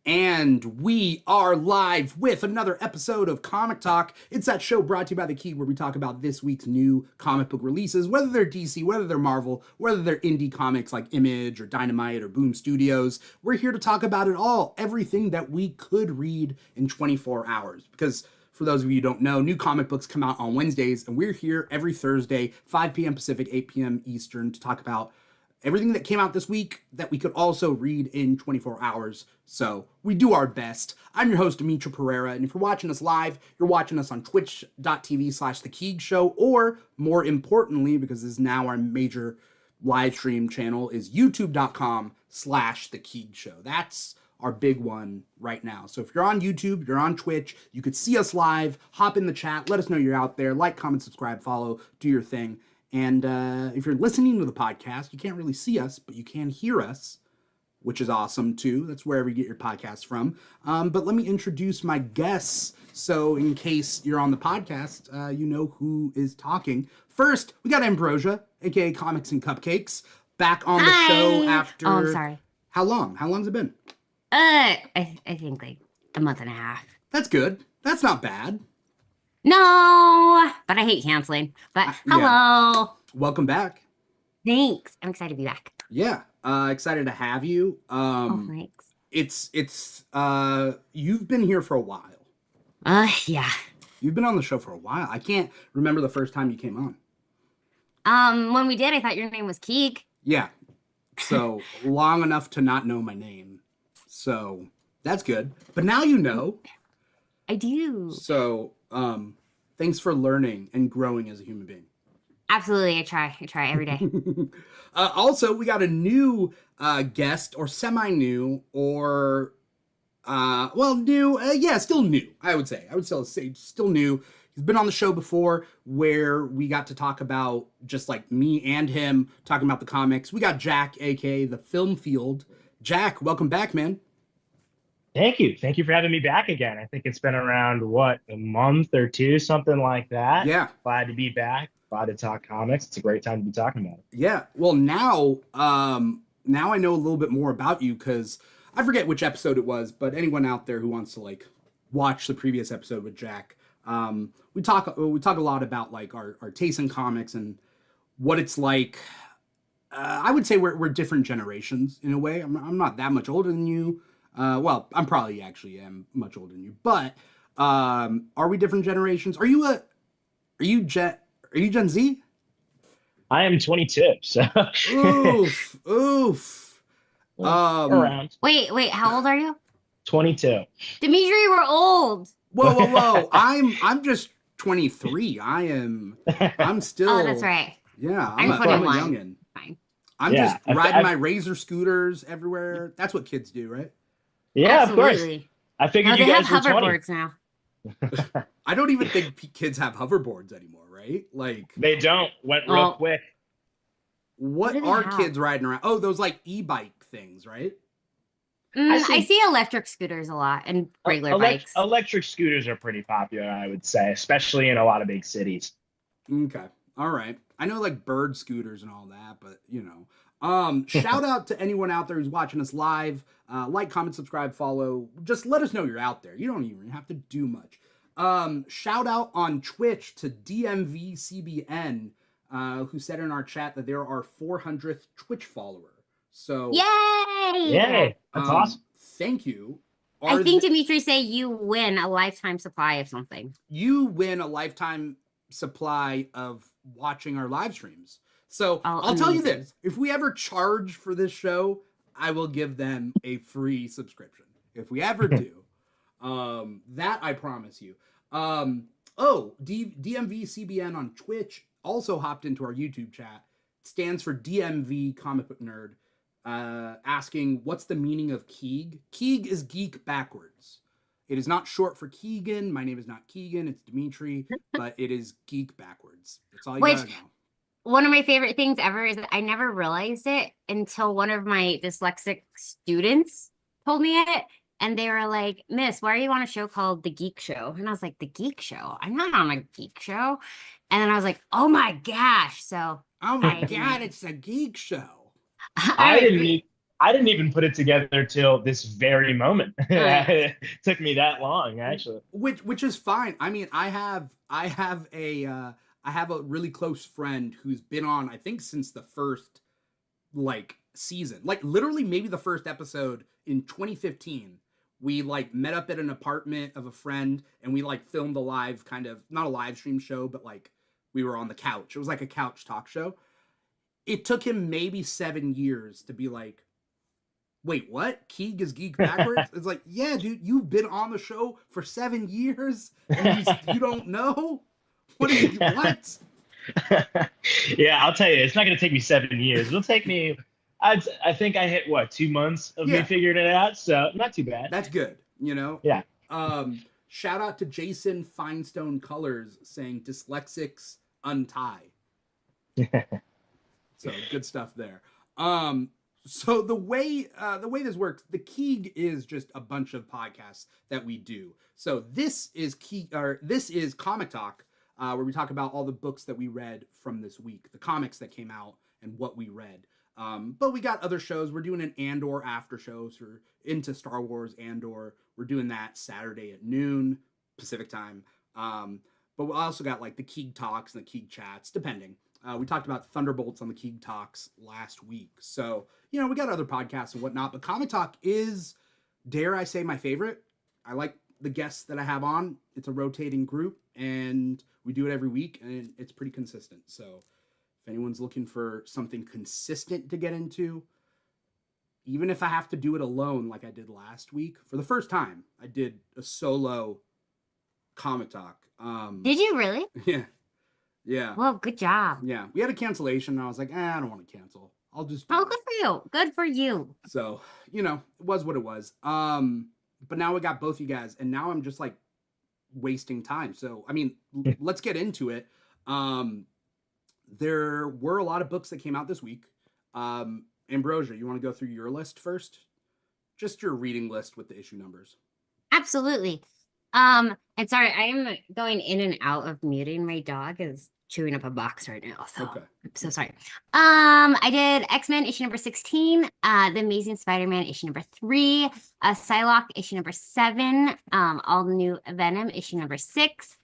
And we are live with another episode of Comic Talk. It's that show brought to you by The Key where we talk about this week's new comic book releases, whether they're DC, whether they're Marvel, whether they're indie comics like Image or Dynamite or Boom Studios. We're here to talk about it all, everything that we could read in 24 hours. Because for those of you who don't know, new comic books come out on Wednesdays, and we're here every Thursday, 5 p.m. Pacific, 8 p.m. Eastern, to talk about everything that came out this week that we could also read in 24 hours. So we do our best. I'm your host, Dimithri Perera, and if you're watching us live, you're watching us on twitch.tv/The Keeg Show, or more importantly, because this is now our major live stream channel, is youtube.com/The Keeg Show. That's our big one right now. So if you're on YouTube, you're on Twitch, you could see us live, hop in the chat, let us know you're out there, like, comment, subscribe, follow, do your thing. And if you're listening to the podcast, you can't really see us, but you can hear us, which is awesome too. That's wherever you get your podcasts from. But let me introduce my guests. So in case you're on the podcast, you know who is talking. First, we got Ambrosha, aka Comics and Cupcakes, back on the show after... Oh, I'm sorry. How long? How long's it been? I think like a month and a half. That's good. That's not bad. No, but I hate canceling. But hello. Yeah. Welcome back. Thanks. I'm excited to be back. Yeah. Excited to have you. Thanks. It's you've been here for a while. Yeah. You've been on the show for a while. I can't remember the first time you came on. When we did, I thought your name was Keeg. Yeah. So long enough to not know my name. So that's good. But now you know. I do. So, thanks for learning and growing as a human being. Absolutely. I try every day. Also, we got a new guest, or semi-new, or new. Yeah, still new. I would say still new. He's been on the show before, where we got to talk about just like me and him talking about the comics. We got Jack, aka the Film Field. Jack, welcome back, man. Thank you for having me back again. I think it's been around a month or two, something like that. Yeah, glad to be back. Glad to talk comics. It's a great time to be talking about it. Yeah. Well, now I know a little bit more about you, because I forget which episode it was, but anyone out there who wants to like watch the previous episode with Jack, we talk a lot about like our taste in comics and what it's like. I would say we're different generations in a way. I'm not that much older than you. Well, I'm probably actually am much older than you, but are we different generations? Are you Gen Z? I am 22, so oof. Around. Wait, how old are you? 22. Dimithri, we're old. Whoa. I'm just 23. I'm still. Oh, that's right. Yeah, I'm 21. a youngin'. Fine. I'm just riding my Razor scooters everywhere. That's what kids do, right? Yeah, absolutely. Of course. I figured you they guys have were 20. hoverboards now. I don't even think kids have hoverboards anymore, right? Like they don't. Went real quick. What are kids riding around? Oh, those like e-bike things, right? I see electric scooters a lot and regular bikes. Electric scooters are pretty popular, I would say, especially in a lot of big cities. Okay. All right. I know like bird scooters and all that, but you know. Shout out to anyone out there who's watching us live. Like, comment, subscribe, follow. Just let us know you're out there. You don't even have to do much. Shout out on Twitch to DMVCBN, who said in our chat that they're our 400th Twitch follower. So yay! That's awesome. Thank you. I think Dimithri say you win a lifetime supply of something. You win a lifetime supply of watching our live streams. So I'll tell you this, if we ever charge for this show, I will give them a free subscription. If we ever do, that I promise you. DMVCBN on Twitch also hopped into our YouTube chat. It stands for DMV Comic Book Nerd, asking what's the meaning of Keeg. Keeg is geek backwards. It is not short for Keegan. My name is not Keegan. It's Dimithri, but it is geek backwards. That's all you gotta know. One of my favorite things ever is that I never realized it until one of my dyslexic students told me it. And they were like, Miss, why are you on a show called The Geek Show? And I was like, The Geek Show? I'm not on a geek show. And then I was like, oh my gosh. So oh my God, it's a geek show. I I didn't even put it together till this very moment. Yeah. It took me that long, actually. Which is fine. I mean, I have a really close friend who's been on, I think, since the first like season, like literally maybe the first episode in 2015. We like met up at an apartment of a friend and we like filmed a live, kind of not a live stream show, but like we were on the couch. It was like a couch talk show. It took him maybe 7 years to be like, wait, what? Keeg is geek backwards? It's like, yeah, dude, you've been on the show for 7 years and you don't know? What is it? What? Yeah, I'll tell you, it's not going to take me 7 years. It'll take me, I think I hit what, 2 months of me Yeah. figuring it out. So not too bad. That's good, you know? Yeah. Shout out to Jason Finestone Colors saying dyslexics untie. So good stuff there. So the way this works, the Keeg is just a bunch of podcasts that we do. So this is Comic Talk, where we talk about all the books that we read from this week, the comics that came out and what we read. But we got other shows. We're doing an Andor after show, so we're into Star Wars Andor. We're doing that Saturday at noon Pacific time. But we also got like the Keeg Talks and the Keeg Chats, depending. We talked about Thunderbolts on the Keeg Talks last week. So, you know, we got other podcasts and whatnot, but Comic Talk is, dare I say, my favorite. I like the guests that I have on. It's a rotating group, and we do it every week, and it's pretty consistent. So if anyone's looking for something consistent to get into, even if I have to do it alone like I did last week, for the first time, I did a solo Comic Talk. Did you really? Yeah. Yeah. Well, good job. Yeah. We had a cancellation, and I was like, I don't want to cancel. I'll just do Oh, it. good for you. Good for you. So, you know, it was what it was. But now we got both you guys, and now I'm just like wasting time. So, I mean, let's get into it. There were a lot of books that came out this week. Ambrosia, you want to go through your list first? Just your reading list with the issue numbers. Absolutely. And sorry, I am going in and out of muting. My dog is chewing up a box right now, so Okay. I'm so sorry. I did X-Men issue number 16, The Amazing Spider-Man issue number 3, Psylocke issue number 7, All New Venom issue number 6,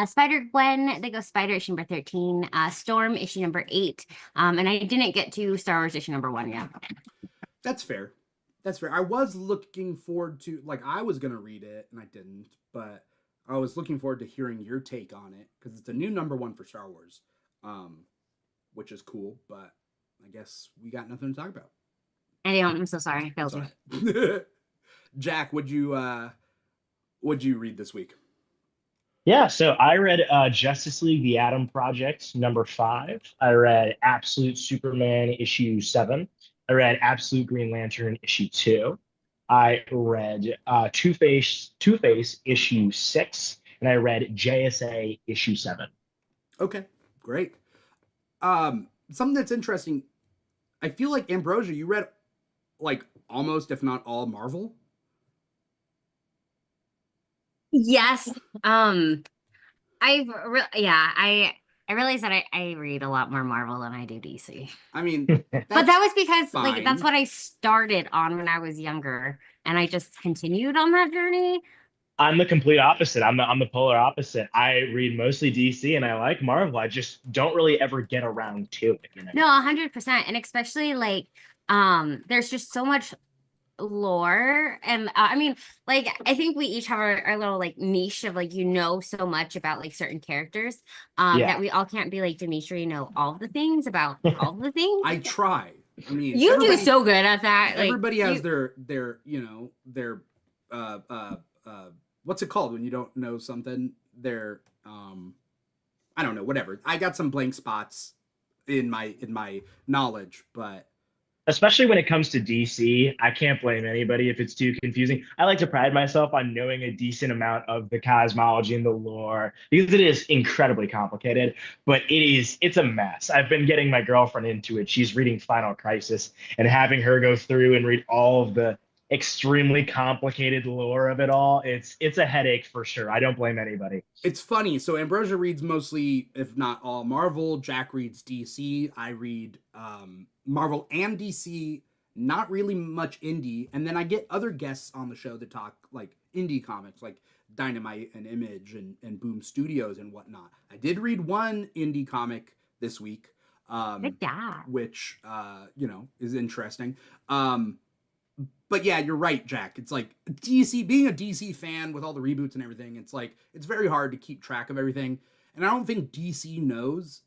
Spider-Gwen, The Ghost Spider issue number 13, Storm issue number 8, and I didn't get to Star Wars issue number 1 yet. That's fair. That's fair. I was looking forward to, like, I was going to read it, and I didn't, but I was looking forward to hearing your take on it, because it's a new number 1 for Star Wars, which is cool, but I guess we got nothing to talk about. I don't. I'm so sorry. I failed you. Sorry. Jack, what'd you read this week? Yeah, so I read Justice League: The Atom Project number 5. I read Absolute Superman issue 7. I read Absolute Green Lantern issue 2. I read Two-Face issue 6, and I read JSA issue 7. Okay, great. Something that's interesting. I feel like Ambrosia, you read like almost, if not all, Marvel. Yes. I realized that I read a lot more Marvel than I do DC. I mean, But that was because fine. like that's what I started on when I was younger, and I just continued on that journey. I'm the complete opposite. I'm the polar opposite. I read mostly DC and I like Marvel. I just don't really ever get around to it. You know? No, 100%, and especially like there's just so much lore, and I mean, like I think we each have our little like niche of like so much about like certain characters that we all can't be like Dimithri, all the things about all the things. I try. I mean, you do so good at that. Everybody has their what's it called when you don't know something? Their I don't know, whatever. I got some blank spots in my knowledge, but especially when it comes to DC, I can't blame anybody if it's too confusing. I like to pride myself on knowing a decent amount of the cosmology and the lore because it is incredibly complicated, but it's a mess. I've been getting my girlfriend into it. She's reading Final Crisis, and having her go through and read all of the extremely complicated lore of it all, it's a headache for sure. I don't blame anybody. It's funny. So Ambrosia reads mostly, if not all, Marvel. Jack reads DC. I read Marvel and DC not really much indie. And then I get other guests on the show that talk like indie comics, like Dynamite and Image and Boom Studios and whatnot. I did read one indie comic this week, Good job. which is interesting. But yeah, you're right, Jack. It's like DC, being a DC fan with all the reboots and everything, it's like it's very hard to keep track of everything. And I don't think DC knows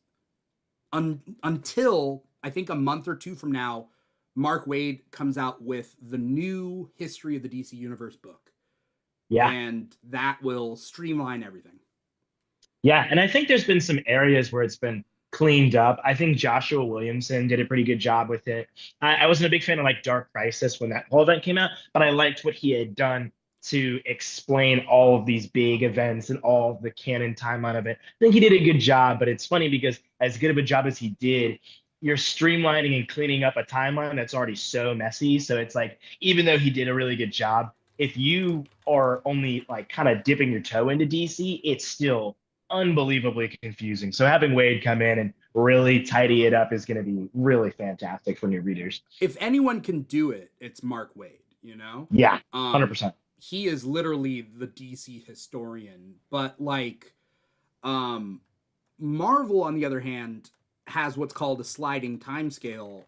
until I think a month or two from now, Mark Waid comes out with the new History of the DC Universe book. Yeah. And that will streamline everything. Yeah. And I think there's been some areas where it's been cleaned up. I think Joshua Williamson did a pretty good job with it. I wasn't a big fan of like Dark Crisis when that whole event came out, but I liked what he had done to explain all of these big events and all of the canon timeline of it. I think he did a good job, but it's funny because as good of a job as he did, you're streamlining and cleaning up a timeline that's already so messy. So it's like, even though he did a really good job, if you are only like kind of dipping your toe into DC, it's still unbelievably confusing. So having Waid come in and really tidy it up is going to be really fantastic for new readers. If anyone can do it, it's Mark Waid, you know? Yeah, 100%. He is literally the DC historian, but like Marvel, on the other hand, has what's called a sliding time scale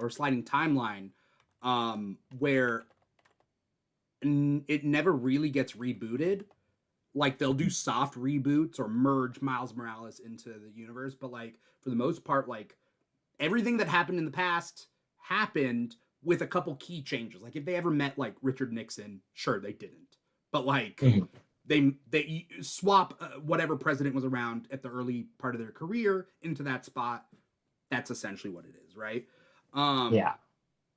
or sliding timeline where it never really gets rebooted. Like they'll do soft reboots or merge Miles Morales into the universe, but like for the most part, like everything that happened in the past happened with a couple key changes. Like if they ever met like Richard Nixon, sure they didn't, but like they swap whatever president was around at the early part of their career into that spot. That's essentially what it is, right? Yeah.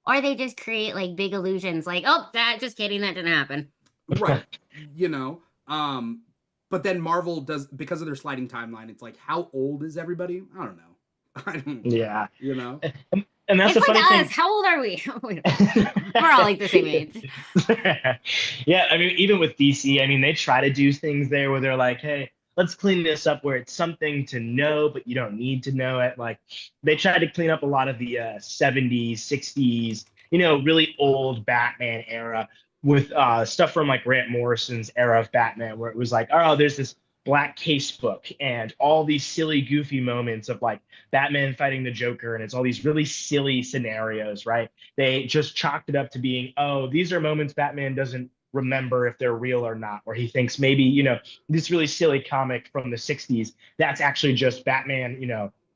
Or they just create like big illusions, like, oh, just kidding, that didn't happen. Right. But then Marvel does, because of their sliding timeline, it's like, how old is everybody? I don't know. Yeah. And that's it's the like funny us. thing. How old are we? We're all like the same age. Yeah, I mean, even with DC, I mean, they try to do things there where they're like, hey, let's clean this up where it's something to know, but you don't need to know it. Like they tried to clean up a lot of the 70s, 60s, really old Batman era with stuff from like Grant Morrison's era of Batman, where it was like, oh, there's this black case book and all these silly, goofy moments of like Batman fighting the Joker. And it's all these really silly scenarios, right? They just chalked it up to being, oh, these are moments Batman doesn't remember if they're real or not, where he thinks maybe, this really silly comic from the 60s, that's actually just Batman,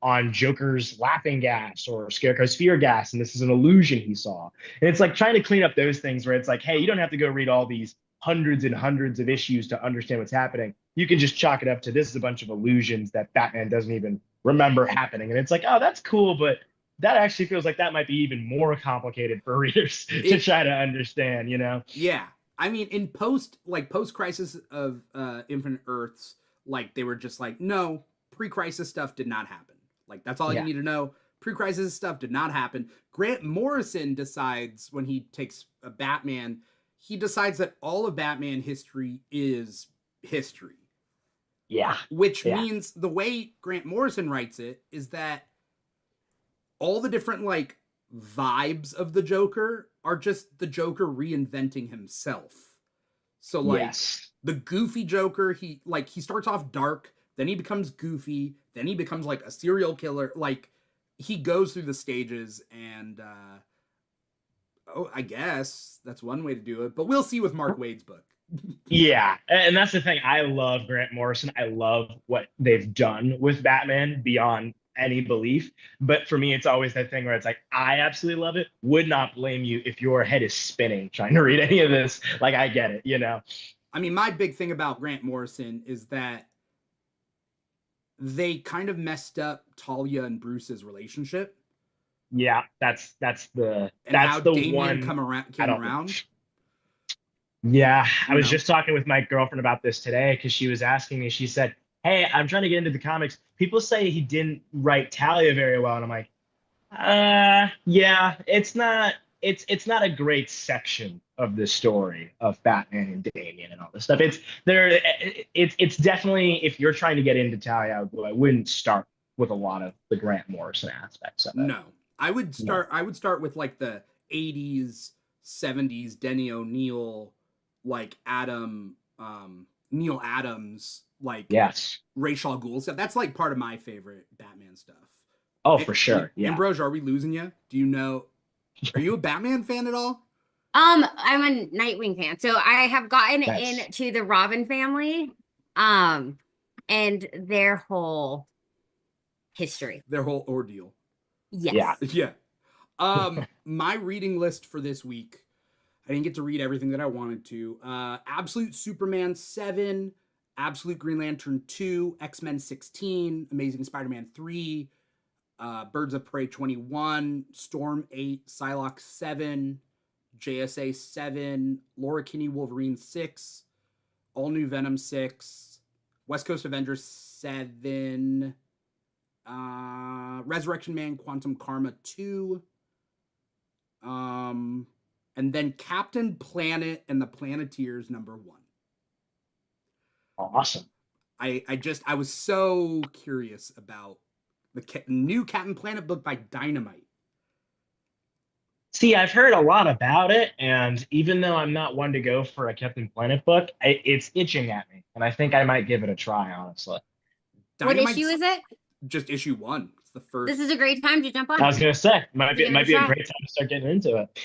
on Joker's laughing gas or Scarecrow's fear gas, and this is an illusion he saw. And it's like trying to clean up those things where it's like, hey, you don't have to go read all these hundreds and hundreds of issues to understand what's happening. You can just chalk it up to this is a bunch of illusions that Batman doesn't even remember happening. And it's like, oh, that's cool, but that actually feels like that might be even more complicated for readers to try to understand, Yeah. I mean, in post-Crisis of Infinite Earths, like they were just like, no, pre-crisis stuff did not happen. Like that's all you need to know. Pre-crisis stuff did not happen. Grant Morrison decides when he takes a Batman, he decides that all of Batman history is history. Yeah. Which means the way Grant Morrison writes it is that all the different like vibes of the Joker are just the Joker reinventing himself. So like the goofy Joker, he starts off dark, then he becomes goofy, then he becomes like a serial killer. Like he goes through the stages and I guess that's one way to do it, but we'll see with Mark Waid's book. Yeah, and that's the thing. I love Grant Morrison. I love what they've done with Batman beyond any belief. But for me, it's always that thing where it's like, I absolutely love it. Would not blame you if your head is spinning trying to read any of this. Like, I get it, I mean, my big thing about Grant Morrison is that they kind of messed up Talia and Bruce's relationship. Yeah, that's the Damian one came around. Yeah, I was just talking with my girlfriend about this today because she was asking me. She said, "Hey, I'm trying to get into the comics. People say he didn't write Talia very well," and I'm like, yeah, it's not a great section of the story of Batman and Damian and all this stuff. It's definitely, if you're trying to get into Talia, I wouldn't start with a lot of the Grant Morrison aspects of it. No, I would start with like the 80s, 70s Denny O'Neil, like Neil Adams, like Yes. Ra's al Ghul stuff. That's like part of my favorite Batman stuff. Oh, for sure. Yeah. Ambrosha, are we losing you? Do you know? Are you a Batman fan at all? I'm a Nightwing fan, so I have gotten Nice. into the Robin family, and their whole history. Their whole ordeal. Yes. Yeah. My reading list for this week, I didn't get to read everything that I wanted to. Absolute Superman 7, Absolute Green Lantern 2, X-Men 16, Amazing Spider-Man 3, Birds of Prey 21, Storm 8, Psylocke 7, JSA 7, Laura Kinney Wolverine 6, All New Venom 6, West Coast Avengers 7, Resurrection Man Quantum Karma 2, and then Captain Planet and the Planeteers #1. Awesome. I was so curious about the new Captain Planet book by Dynamite. See, I've heard a lot about it, and even though I'm not one to go for a Captain Planet book, it's itching at me, and I think I might give it a try, honestly. What issue is it? Just issue 1. It's the first. This is a great time to jump on. I was gonna say, might be a great time to start getting into it.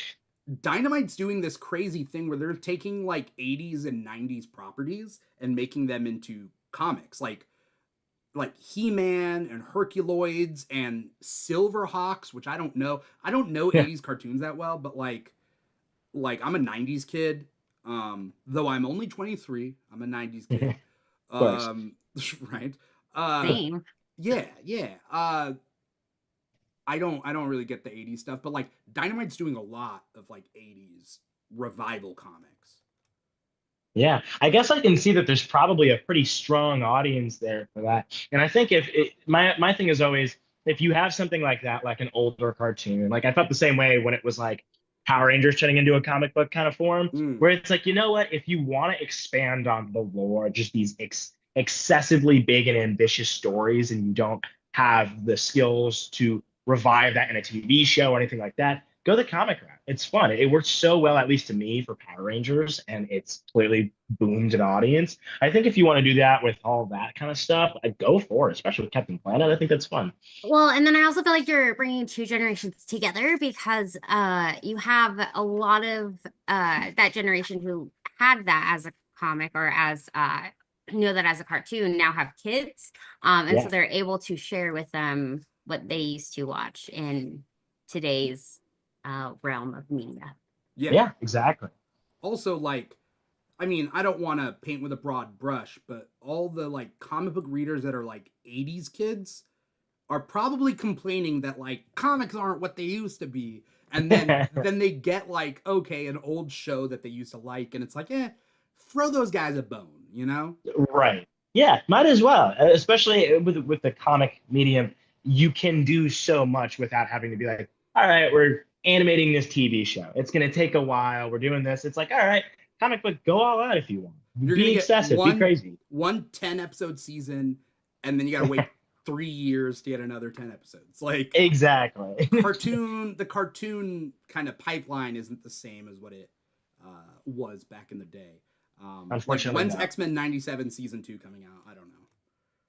Dynamite's doing this crazy thing where they're taking like 80s and 90s properties and making them into comics, like He-Man and Herculoids and Silverhawks, which I don't know 80s cartoons that well, but like I'm a 90s kid, though I'm only 23. I'm a 90s kid. Right. Same. Yeah. I don't really get the 80s stuff, but like Dynamite's doing a lot of like 80s revival comics. Yeah, I guess I can see that there's probably a pretty strong audience there for that. And I think my thing is always, if you have something like that, like an older cartoon, like I felt the same way when it was like Power Rangers turning into a comic book kind of form, where it's like, you know what, if you want to expand on the lore, just these excessively big and ambitious stories, and you don't have the skills to revive that in a TV show or anything like that, go the comic route. It's fun. It worked so well, at least to me, for Power Rangers, and it's clearly boomed an audience. I think if you want to do that with all that kind of stuff, I'd go for it, especially with Captain Planet. I think that's fun. Well, and then I also feel like you're bringing two generations together, because you have a lot of that generation who had that as a comic or as know that as a cartoon now have kids, and so they're able to share with them what they used to watch in today's realm of media. Yeah, exactly. Also, like, I mean, I don't want to paint with a broad brush, but all the like comic book readers that are like 80s kids are probably complaining that like comics aren't what they used to be, and then then they get like, okay, an old show that they used to like, and it's like, throw those guys a bone, you know? Right. Yeah, might as well. Especially with the comic medium, you can do so much without having to be like, all right, we're animating this TV show. It's going to take a while. We're doing this. It's like, all right, comic book, go all out if you want. Be excessive, be crazy. One 10-episode season, and then you got to wait 3 years to get another 10 episodes. Like, exactly. the cartoon kind of pipeline isn't the same as what it was back in the day. Unfortunately, like, when's X-Men 97 season 2 coming out? I don't know.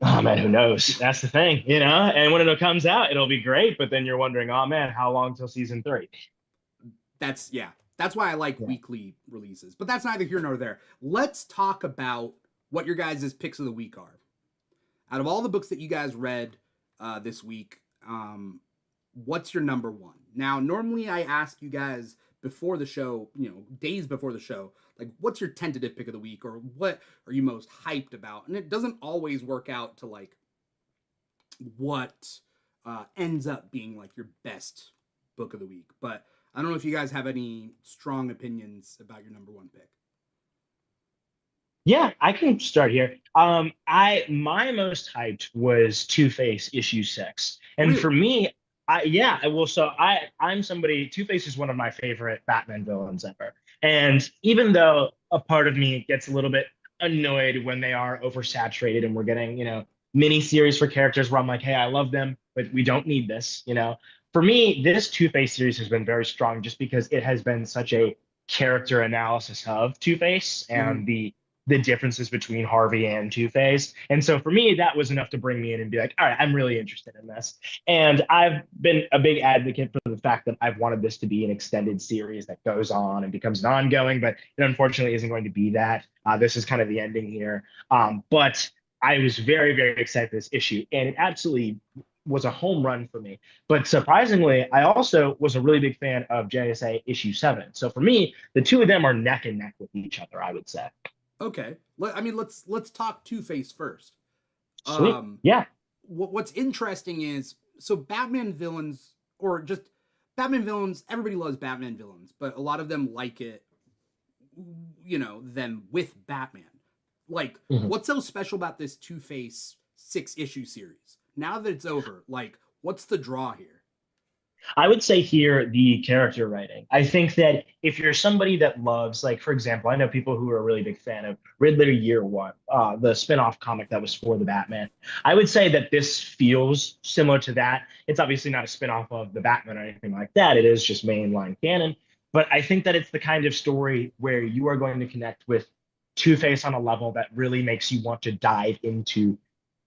Oh man, who knows? That's the thing, you know. And when it comes out, it'll be great. But then you're wondering, oh man, how long till season 3? That's why I like weekly releases. But that's neither here nor there. Let's talk about what your guys' picks of the week are. Out of all the books that you guys read this week, what's your number one? Now, normally I ask you guys before the show, days before the show, like, what's your tentative pick of the week, or what are you most hyped about? And it doesn't always work out to like what ends up being like your best book of the week. But I don't know if you guys have any strong opinions about your number one pick. Yeah, I can start here. My most hyped was Two-Face issue 6, and really? For me, I'm somebody. Two-Face is one of my favorite Batman villains ever. And even though a part of me gets a little bit annoyed when they are oversaturated and we're getting, mini series for characters where I'm like, hey, I love them, but we don't need this, for me, this Two-Face series has been very strong just because it has been such a character analysis of Two-Face Mhm. and the differences between Harvey and Two-Face. And so for me, that was enough to bring me in and be like, all right, I'm really interested in this. And I've been a big advocate for the fact that I've wanted this to be an extended series that goes on and becomes an ongoing, but it unfortunately isn't going to be that. This is kind of the ending here. But I was very, very excited for this issue, and it absolutely was a home run for me. But surprisingly, I also was a really big fan of JSA issue 7. So for me, the two of them are neck and neck with each other, I would say. Okay. I mean, let's talk Two Face first. Sweet. Um, Yeah. what's interesting is so Batman villains, or just Batman villains. Everybody loves Batman villains, but a lot of them like it, them with Batman. Like, Mhm. what's so special about this Two Face 6-issue series? Now that it's over, like, what's the draw here? I would say here the character writing. I think that if you're somebody that loves, like, for example, I know people who are a really big fan of Riddler Year One, the spin-off comic that was for the Batman. I would say that this feels similar to that. It's obviously not a spin-off of the Batman or anything like that. It is just mainline canon. But I think that it's the kind of story where you are going to connect with Two-Face on a level that really makes you want to dive into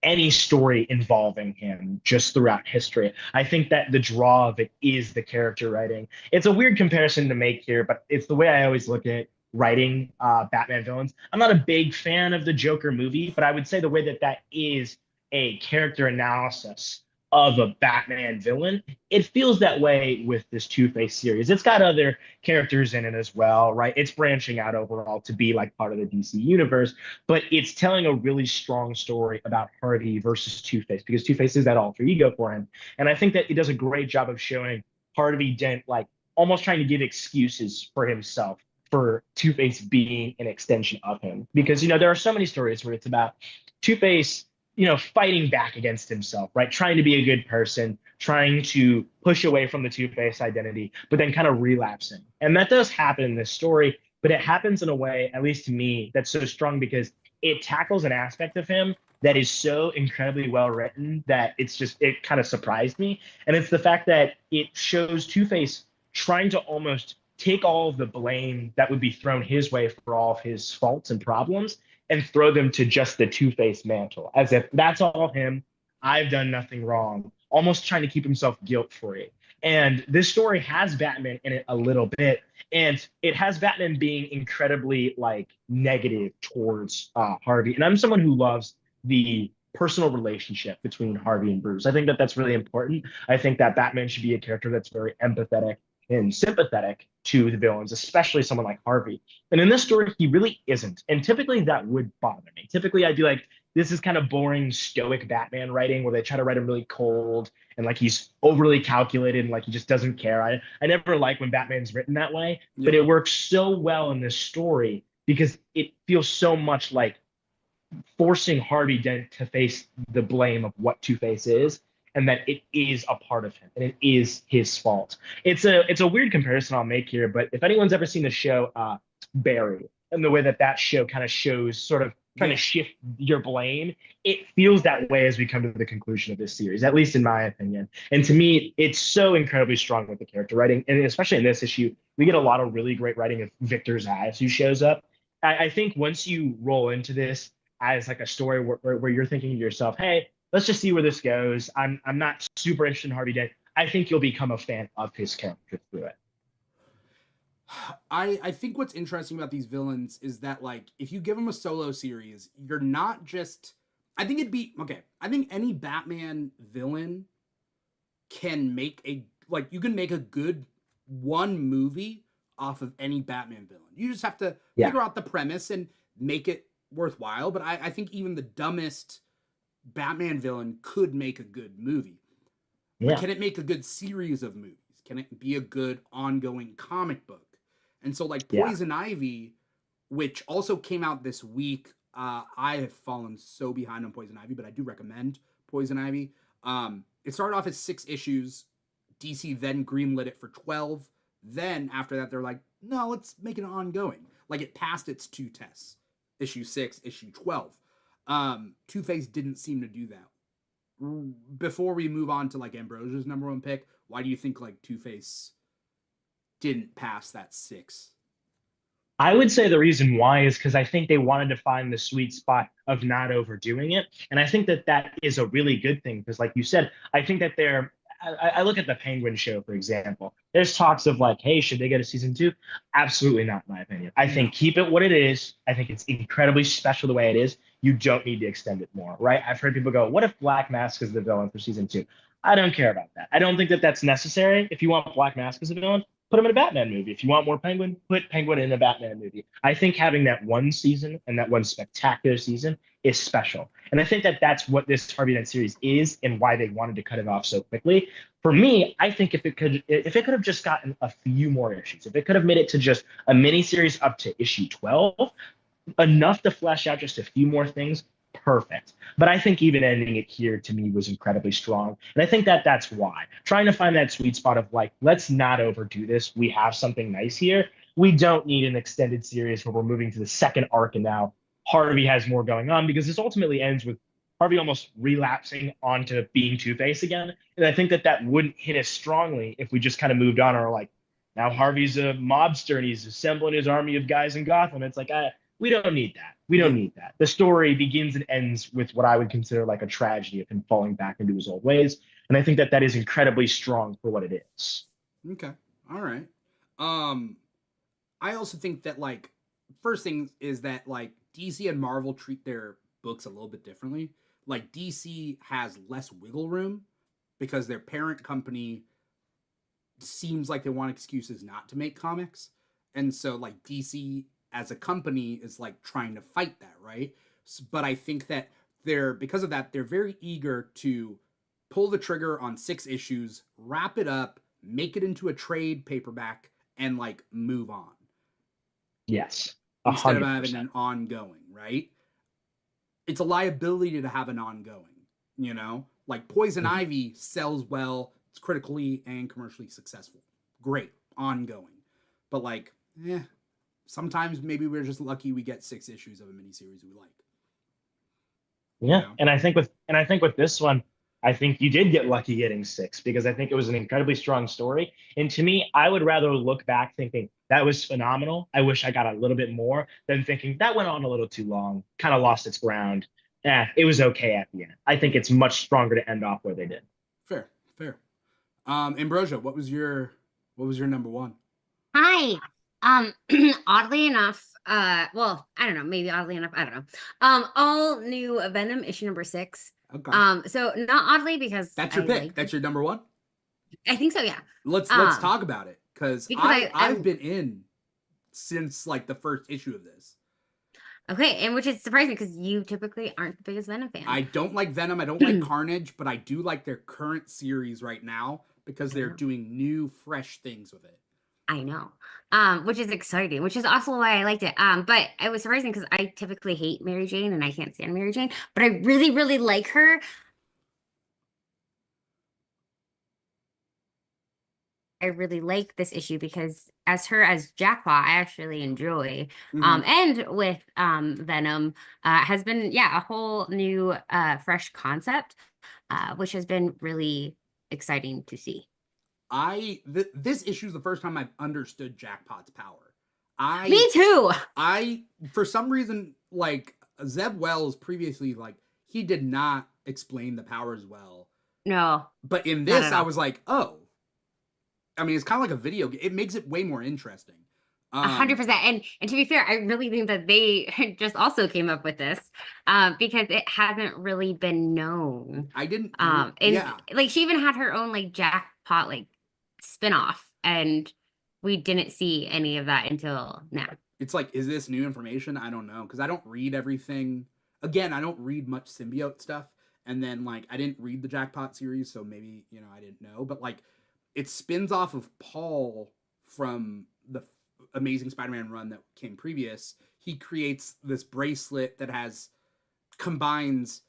any story involving him just throughout history. I think that the draw of it is the character writing. It's a weird comparison to make here, but it's the way I always look at writing Batman villains. I'm not a big fan of the Joker movie, but I would say the way that that is a character analysis of a Batman villain, it feels that way with this Two-Face series. It's got other characters in it as well, right? It's branching out overall to be like part of the DC universe, but it's telling a really strong story about Harvey versus Two-Face because Two-Face is that alter ego for him. And I think that it does a great job of showing Harvey Dent like almost trying to give excuses for himself for Two-Face being an extension of him. Because, there are so many stories where it's about Two-Face, fighting back against himself, right? Trying to be a good person, trying to push away from the Two-Face identity, but then kind of relapsing. And that does happen in this story, but it happens in a way, at least to me, that's so strong because it tackles an aspect of him that is so incredibly well written that it kind of surprised me. And it's the fact that it shows Two-Face trying to almost take all of the blame that would be thrown his way for all of his faults and problems and throw them to just the Two-Face mantle, as if that's all him. I've done nothing wrong, almost trying to keep himself guilt free. And this story has Batman in it a little bit, and it has Batman being incredibly like negative towards Harvey. And I'm someone who loves the personal relationship between Harvey and Bruce. I think that that's really important. I think that Batman should be a character that's very empathetic and sympathetic to the villains, especially someone like Harvey. And in this story, he really isn't. And typically that would bother me. Typically, I'd be like, this is kind of boring, stoic Batman writing where they try to write him really cold and like he's overly calculated and like he just doesn't care. I never like when Batman's written that way, but Yeah. it works so well in this story because it feels so much like forcing Harvey Dent to face the blame of what Two-Face is, and that it is a part of him and it is his fault. It's a weird comparison I'll make here, but if anyone's ever seen the show Barry and the way that that show kind of shows sort of trying to Yeah. shift your blame, it feels that way as we come to the conclusion of this series, at least in my opinion. And to me, it's so incredibly strong with the character writing, and especially in this issue, we get a lot of really great writing of Victor Zsasz who shows up. I think once you roll into this as like a story where you're thinking to yourself, hey, let's just see where this goes. I'm not super interested in Harvey Dent. I think you'll become a fan of his character through it. I think what's interesting about these villains is that, like, if you give them a solo series, you're not just. I think it'd be okay. I think any Batman villain can make you can make a good one movie off of any Batman villain. You just have to Yeah. figure out the premise and make it worthwhile. But I think even the dumbest Batman villain could make a good movie. But Yeah. can it make a good series of movies? Can it be a good ongoing comic book? And so, like, Yeah. Poison Ivy, which also came out this week, I have fallen so behind on Poison Ivy, but I do recommend Poison Ivy. It started off as 6 issues. DC then greenlit it for 12. Then after that, they're like, no, let's make it ongoing. Like, it passed its 2 tests, issue 6, issue 12. Two Face didn't seem to do that. Before we move on to like Ambrosia's #1 pick, why do you think like Two-Face didn't pass that 6? I would say the reason why is because I think they wanted to find the sweet spot of not overdoing it. And I think that that is a really good thing because, like you said, I think that I look at the Penguin show, for example. There's talks of like, hey, should they get a season 2? Absolutely not, in my opinion. I think keep it what it is. I think it's incredibly special the way it is. You don't need to extend it more, right? I've heard people go, what if Black Mask is the villain for season 2? I don't care about that. I don't think that that's necessary. If you want Black Mask as a villain, put him in a Batman movie. If you want more Penguin, put Penguin in a Batman movie. I think having that one season and that one spectacular season is special. And I think that that's what this Harvey Dent series is and why they wanted to cut it off so quickly. For me, I think if it could have just gotten a few more issues, if it could have made it to just a mini series up to issue 12, enough to flesh out just a few more things, perfect. But I think even ending it here to me was incredibly strong. And I think that that's why. Trying to find that sweet spot of like, let's not overdo this. We have something nice here. We don't need an extended series where we're moving to the second arc and now Harvey has more going on because this ultimately ends with Harvey almost relapsing onto being Two-Face again. And I think that that wouldn't hit as strongly if we just kind of moved on or like, now Harvey's a mobster and he's assembling his army of guys in Gotham. It's like, we don't need that. We don't need that. The story begins and ends with what I would consider like a tragedy of him falling back into his old ways. And I think that that is incredibly strong for what it is. Okay. All right. I also think that like first thing is that like DC and Marvel treat their books a little bit differently. Like DC has less wiggle room because their parent company seems like they want excuses not to make comics. And so like DC as a company is like trying to fight that, right? But I think that because of that, they're very eager to pull the trigger on 6 issues, wrap it up, make it into a trade paperback, and like move on. Yes. 100%. Instead of having an ongoing, right? It's a liability to have an ongoing, you know? Like Poison Ivy sells well, it's critically and commercially successful. Great, ongoing. But like, sometimes maybe we're just lucky we get 6 issues of a miniseries we like. Yeah, you know? and I think with this one, I think you did get lucky getting 6 because I think it was an incredibly strong story. And to me, I would rather look back thinking that was phenomenal. I wish I got a little bit more than thinking that went on a little too long, kind of lost its ground. It was okay at the end. I think it's much stronger to end off where they did. Fair. Ambrosia, what was your number 1? Hi. Oddly enough, well, I don't know, maybe oddly enough, I don't know. All new Venom issue number 6. Okay. So not oddly because that's your pick. That's your number 1? I think so, yeah. Let's talk about it because I've been in since like the first issue of this. Okay, and which is surprising because you typically aren't the biggest Venom fan. I don't like Venom. I don't like Carnage, but I do like their current series right now because they're doing new, fresh things with it. I know, which is exciting, which is also why I liked it. But it was surprising because I typically hate Mary Jane and I can't stand Mary Jane, but I really, really like her. I really like this issue because as Jackpot, I actually enjoy. And with Venom, has been a whole new fresh concept, which has been really exciting to see. This issue is the first time I've understood Jackpot's power. Me too. For some reason, like Zeb Wells previously, like he did not explain the powers well. No. But in this, I was like, oh. I mean, it's kind of like a video game. It makes it way more interesting. 100%. And to be fair, I really think that they just also came up with this because it hasn't really been known. I didn't. Like she even had her own like Jackpot like spinoff, and we didn't see any of that until now. It's like, is this new information? I don't know because I don't read everything. Again, I don't read much symbiote stuff, and then like I didn't read the Jackpot series, so maybe I didn't know. But like, it spins off of Paul from the Amazing Spider-Man run that came previous. He creates this bracelet that combines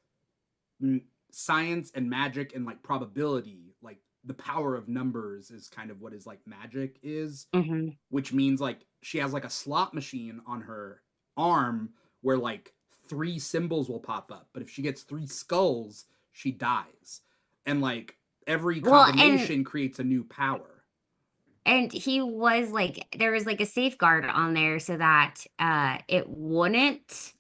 science and magic and like probability. Like the power of numbers is kind of what his like magic is, which means like she has like a slot machine on her arm where like 3 symbols will pop up, but if she gets 3 skulls, she dies. And like every Well, combination creates a new power. and he was like, there was like a safeguard on there so that it wouldn't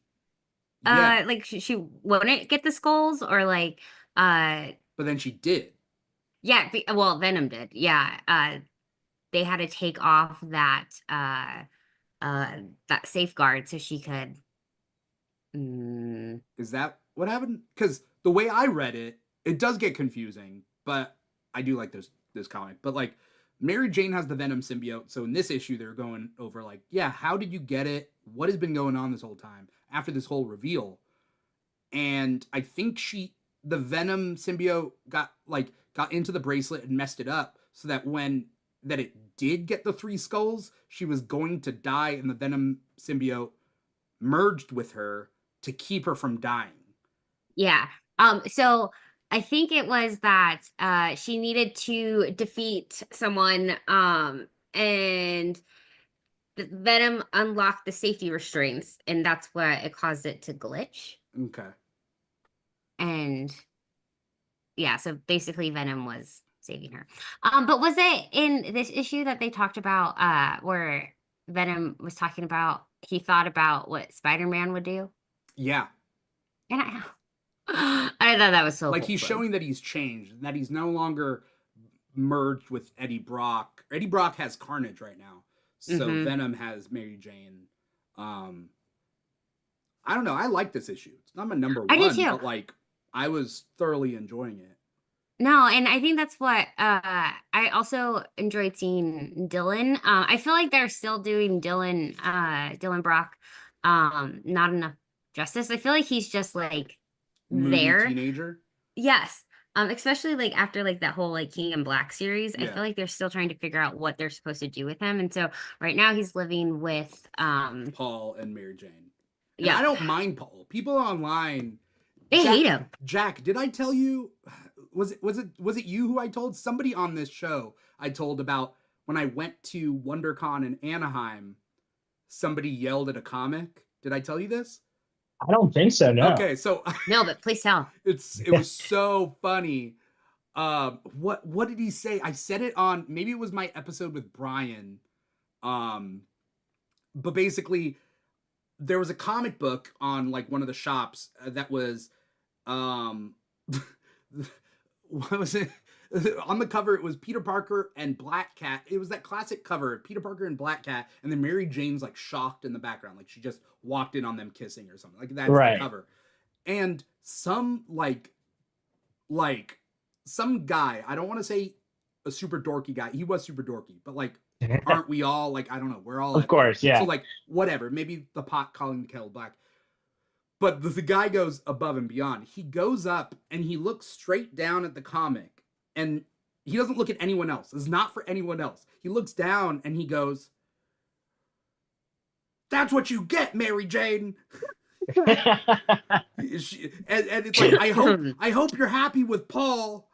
Yeah, like she wouldn't get the skulls, or like but then she did. yeah, well, Venom did. Yeah. They had to take off that safeguard so she could. Is that what happened? Because the way I read it, it does get confusing, but I do like this comic. But like, Mary Jane has the Venom symbiote, so in this issue they're going over like, yeah, how did you get it? What has been going on this whole time after this whole reveal? And I think the Venom symbiote got into the bracelet and messed it up, so that that it did get the 3 skulls, she was going to die, and the Venom symbiote merged with her to keep her from dying. Yeah. So I think it was that she needed to defeat someone, and the Venom unlocked the safety restraints, and that's what it caused it to glitch. Okay. And yeah, so basically Venom was saving her. But was it in this issue that they talked about where Venom was talking about he thought about what Spider-Man would do? Yeah. And I thought that was so like cool. He's showing that he's changed, that he's no longer merged with Eddie Brock. Eddie Brock has Carnage right now, so Venom has Mary Jane. I don't know. I like this issue. It's not my number one, I do too. but like I was thoroughly enjoying it. No, and I think that's what I also enjoyed seeing Dylan. I feel like they're still doing Dylan Brock not enough justice. I feel like he's just like Moody there. Teenager. Yes. Especially like after like that whole like King in Black series, Yeah. I feel like they're still trying to figure out what they're supposed to do with him. And so right now he's living with Paul and Mary Jane. And yeah. I don't mind Paul. People online They hate him. Jack, did I tell you? Was it you who I told? Somebody on this show I told about when I went to WonderCon in Anaheim. Somebody yelled at a comic. Did I tell you this? I don't think so. No. Okay, so No, but please tell. it was so funny. What did he say? I said it on, maybe it was my episode with Brian. But basically, there was a comic book on like one of the shops that was what was it? On the cover, it was Peter Parker and Black Cat. It was that classic cover, Peter Parker and Black Cat, and then Mary Jane's like shocked in the background, like she just walked in on them kissing or something. Like that's the cover. And some like some guy, I don't want to say a super dorky guy. He was super dorky, but like, aren't we all like, I don't know, we're all of course, yeah. So like whatever, maybe the pot calling the kettle black. But the guy goes above and beyond. He goes up and he looks straight down at the comic, and he doesn't look at anyone else. It's not for anyone else. He looks down and he goes, "That's what you get, Mary Jane." and it's like, I hope you're happy with Paul.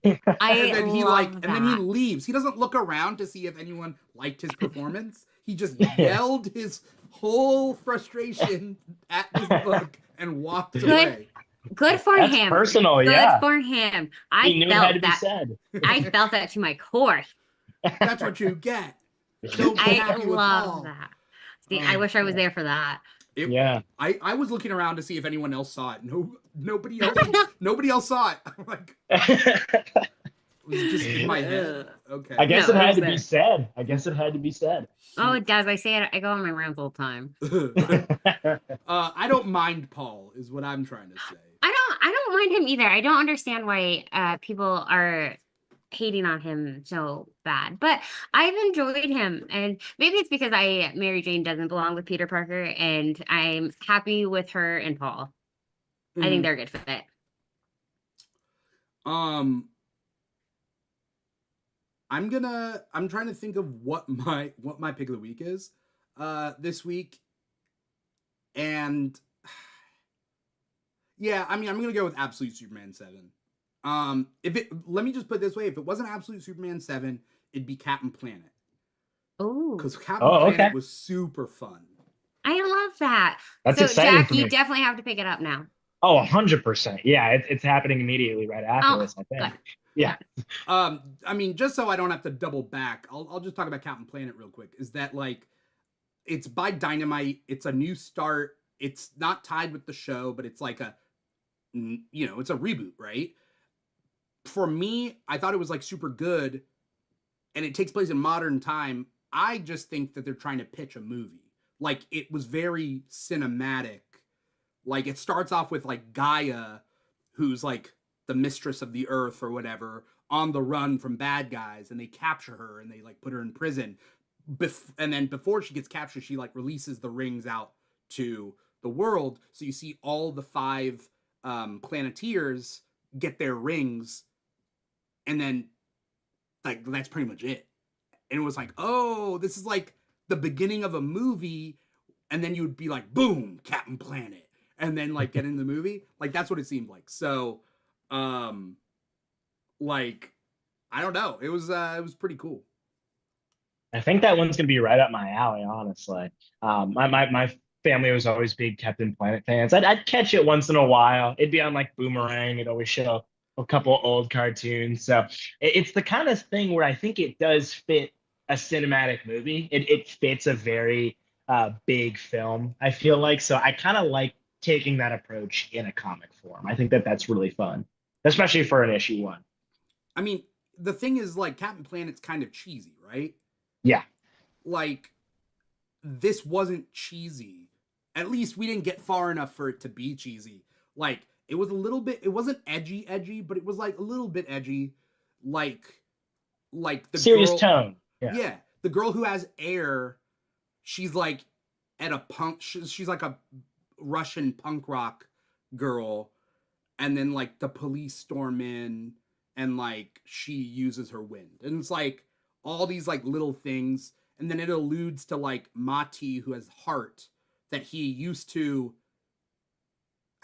And then he leaves. He doesn't look around to see if anyone liked his performance. He just yelled his whole frustration at this book and walked away. Good for That's him. Personal, Good yeah. for him. He knew it had to be said. I felt that to my core. That's what you get. I love that. See, I wish I was there for that. I was looking around to see if anyone else saw it. Nobody else saw it. I'm like, it was just in my head. Okay. I guess it had to be said. Oh, it does. I say it. I go on my rants all the time. I don't mind Paul, is what I'm trying to say. I don't mind him either. I don't understand why people are hating on him so bad, but I've enjoyed him, and maybe it's because Mary Jane doesn't belong with Peter Parker, and I'm happy with her and Paul. I think they're a good fit. I'm trying to think of what my pick of the week is this week, and yeah, I mean, I'm gonna go with Absolute Superman 7. Let me just put it this way: if it wasn't Absolute Superman 7, it'd be Captain Planet. Oh, because Captain Planet was super fun. I love that. That's so, exciting. Jack, you definitely have to pick it up now. Oh, 100%. Yeah, it's happening immediately right after this, I think. Yeah. I mean, just so I don't have to double back, I'll just talk about Captain Planet real quick. Is that like it's by Dynamite? It's a new start. It's not tied with the show, but it's like it's a reboot, right? For me, I thought it was like super good, and it takes place in modern time. I just think that they're trying to pitch a movie. Like it was very cinematic. Like it starts off with like Gaia, who's like the mistress of the earth or whatever, on the run from bad guys, and they capture her and they like put her in prison. And then before she gets captured, she like releases the rings out to the world. So you see all the five Planeteers get their rings, and then like that's pretty much it. And it was like, oh, this is like the beginning of a movie, and then you would be like, boom, Captain Planet, and then like get in the movie. Like that's what it seemed like. So, like, I don't know. It was pretty cool. I think that one's gonna be right up my alley, honestly. My family was always big Captain Planet fans. I'd catch it once in a while. It'd be on like Boomerang. It'd always show a couple old cartoons. So it's the kind of thing where I think it does fit a cinematic movie. It fits a very big film, I feel like. So I kind of like taking that approach in a comic form. I think that that's really fun, especially for an issue one. I mean, the thing is, like, Captain Planet's kind of cheesy, right? Yeah. Like, this wasn't cheesy. At least we didn't get far enough for it to be cheesy. Like, it was a little bit, it wasn't edgy, but it was like a little bit edgy. Like the Serious girl, tone. Yeah, the girl who has air, she's like at a punk, she's like a Russian punk rock girl. And then like the police storm in and like she uses her wind. And it's like all these like little things. And then it alludes to like Mati, who has heart, that he used to,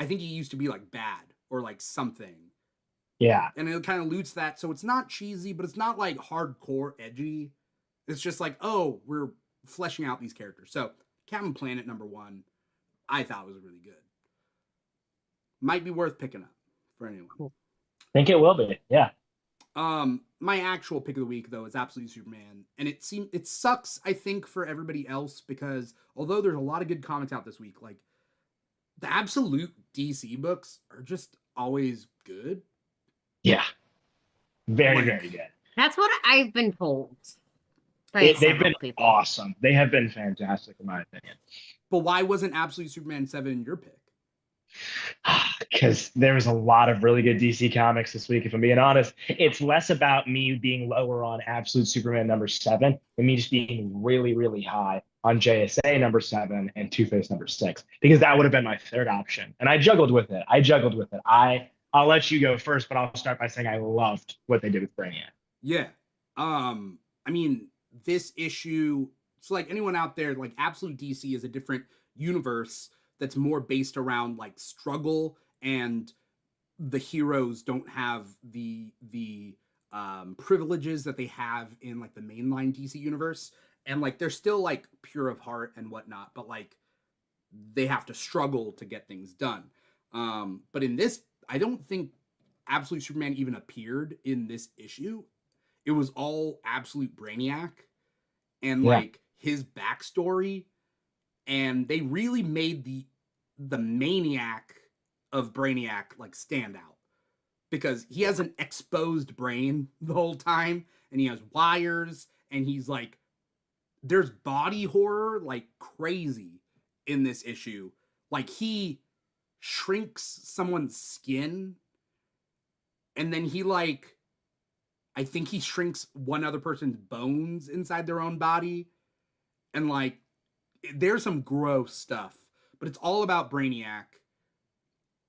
I think he used to be like bad or like something. Yeah. And it kind of alludes to that. So it's not cheesy, but it's not like hardcore edgy. It's just like, oh, we're fleshing out these characters. So Captain Planet #1, I thought was really good. Might be worth picking up for anyone. Cool. I think it will be. Yeah. My actual pick of the week though is Absolute Superman, and it sucks, I think, for everybody else, because although there's a lot of good comics out this week, like the Absolute DC books are just always good. Yeah. Very, very good. That's what I've been told. They've been awesome. They have been fantastic, in my opinion. But why wasn't Absolute Superman 7 your pick? Because there was a lot of really good DC comics this week, if I'm being honest. It's less about me being lower on Absolute Superman #7 and me just being really, really high on JSA #7 and Two-Face #6, because that would have been my third option. And I juggled with it. I'll let you go first, but I'll start by saying I loved what they did with Brainiac. Yeah. I mean, this issue, so like anyone out there, like Absolute DC is a different universe that's more based around like struggle, and the heroes don't have the privileges that they have in like the mainline DC universe, and like they're still like pure of heart and whatnot, but like they have to struggle to get things done. But in this, I don't think Absolute Superman even appeared in this issue. It was all Absolute Brainiac and like his backstory. And they really made the maniac of Brainiac like stand out, because he has an exposed brain the whole time, and he has wires, and he's like, there's body horror like crazy in this issue. Like he shrinks someone's skin, and then he like, I think he shrinks one other person's bones inside their own body, and like there's some gross stuff, but it's all about Brainiac,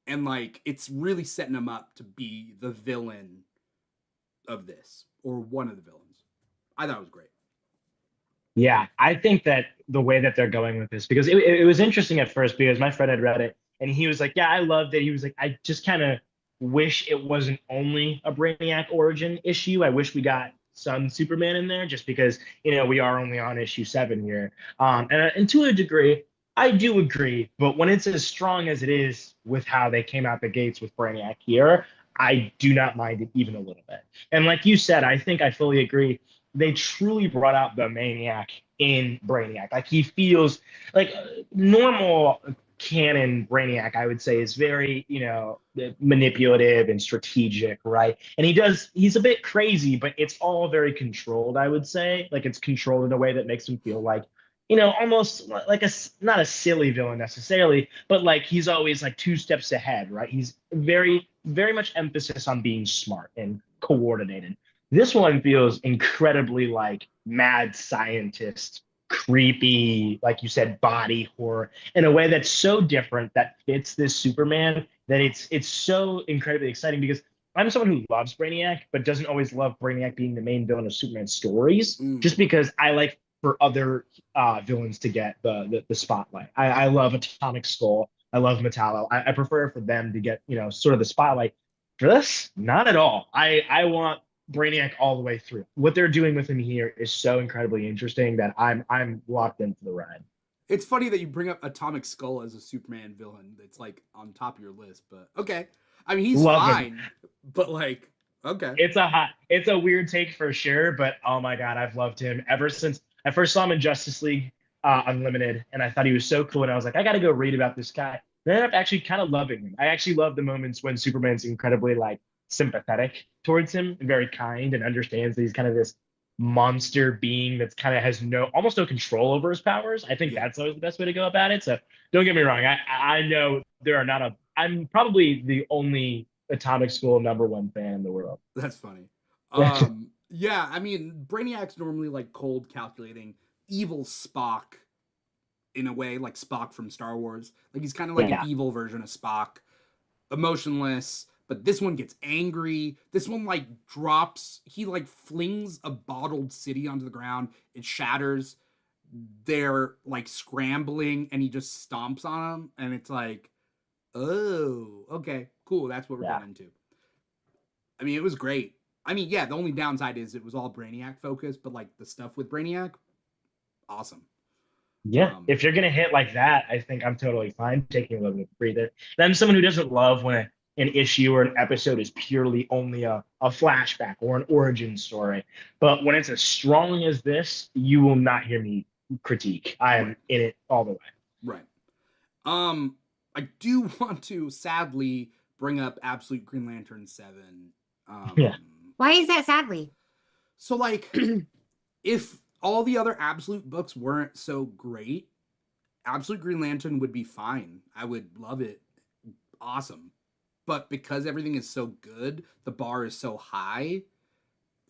and like it's really setting him up to be the villain of this, or one of the villains. I thought it was great. Yeah, I think that the way that they're going with this, because it was interesting at first, because my friend had read it and he was like, yeah, I loved it. He was like, I just kind of wish it wasn't only a Brainiac origin issue. I wish we got some Superman in there, just because, we are only on issue 7 here. And to a degree, I do agree. But when it's as strong as it is with how they came out the gates with Brainiac here, I do not mind it even a little bit. And like you said, I think I fully agree. They truly brought out the maniac in Brainiac. Like he feels like normal canon Brainiac, I would say, is very, manipulative and strategic, right? And he's a bit crazy, but it's all very controlled, I would say. Like it's controlled in a way that makes him feel like, almost like not a silly villain necessarily, but like he's always like two steps ahead, right? He's very, very much emphasis on being smart and coordinated. This one feels incredibly like mad scientist, creepy, like you said, body horror in a way that's so different that fits this Superman that it's so incredibly exciting because I'm someone who loves Brainiac, but doesn't always love Brainiac being the main villain of Superman stories, just because I like for other villains to get the spotlight. I love Atomic Skull. I love Metallo. I prefer for them to get, sort of the spotlight. For this, not at all. I want Brainiac all the way through. What they're doing with him here is so incredibly interesting that I'm locked in for the ride. It's funny that you bring up Atomic Skull as a Superman villain that's like on top of your list, but okay. I mean, he's Love fine, him. but like, okay. It's a weird take for sure, but oh my God, I've loved him ever since I first saw him in Justice League Unlimited, and I thought he was so cool. And I was like, I got to go read about this guy. Then I ended up actually kind of loving him. I actually love the moments when Superman's incredibly like sympathetic towards him and very kind and understands that he's kind of this monster being that's kind of has almost no control over his powers. I think that's always the best way to go about it. So don't get me wrong. I know there are not I'm probably the only Atomic School #1 fan in the world. That's funny. Yeah, I mean, Brainiac's normally like cold, calculating, evil Spock in a way, like Spock from Star Wars. Like he's kind of like an evil version of Spock, emotionless. But this one gets angry. This one like drops. He like flings a bottled city onto the ground. It shatters. They're like scrambling, and he just stomps on them. And it's like, oh, okay, cool. That's what we're getting into. I mean, it was great. I mean, yeah, the only downside is it was all Brainiac focused, but like the stuff with Brainiac, awesome. Yeah, if you're gonna hit like that, I think I'm totally fine taking a little bit of breather. I'm someone who doesn't love when an issue or an episode is purely only a flashback or an origin story. But when it's as strong as this, you will not hear me critique. I am in it all the way. Right. I do want to sadly bring up Absolute Green Lantern 7. Yeah. Why is that sadly? So like if all the other Absolute books weren't so great, Absolute Green Lantern would be fine. I would love it. Awesome. But because everything is so good, the bar is so high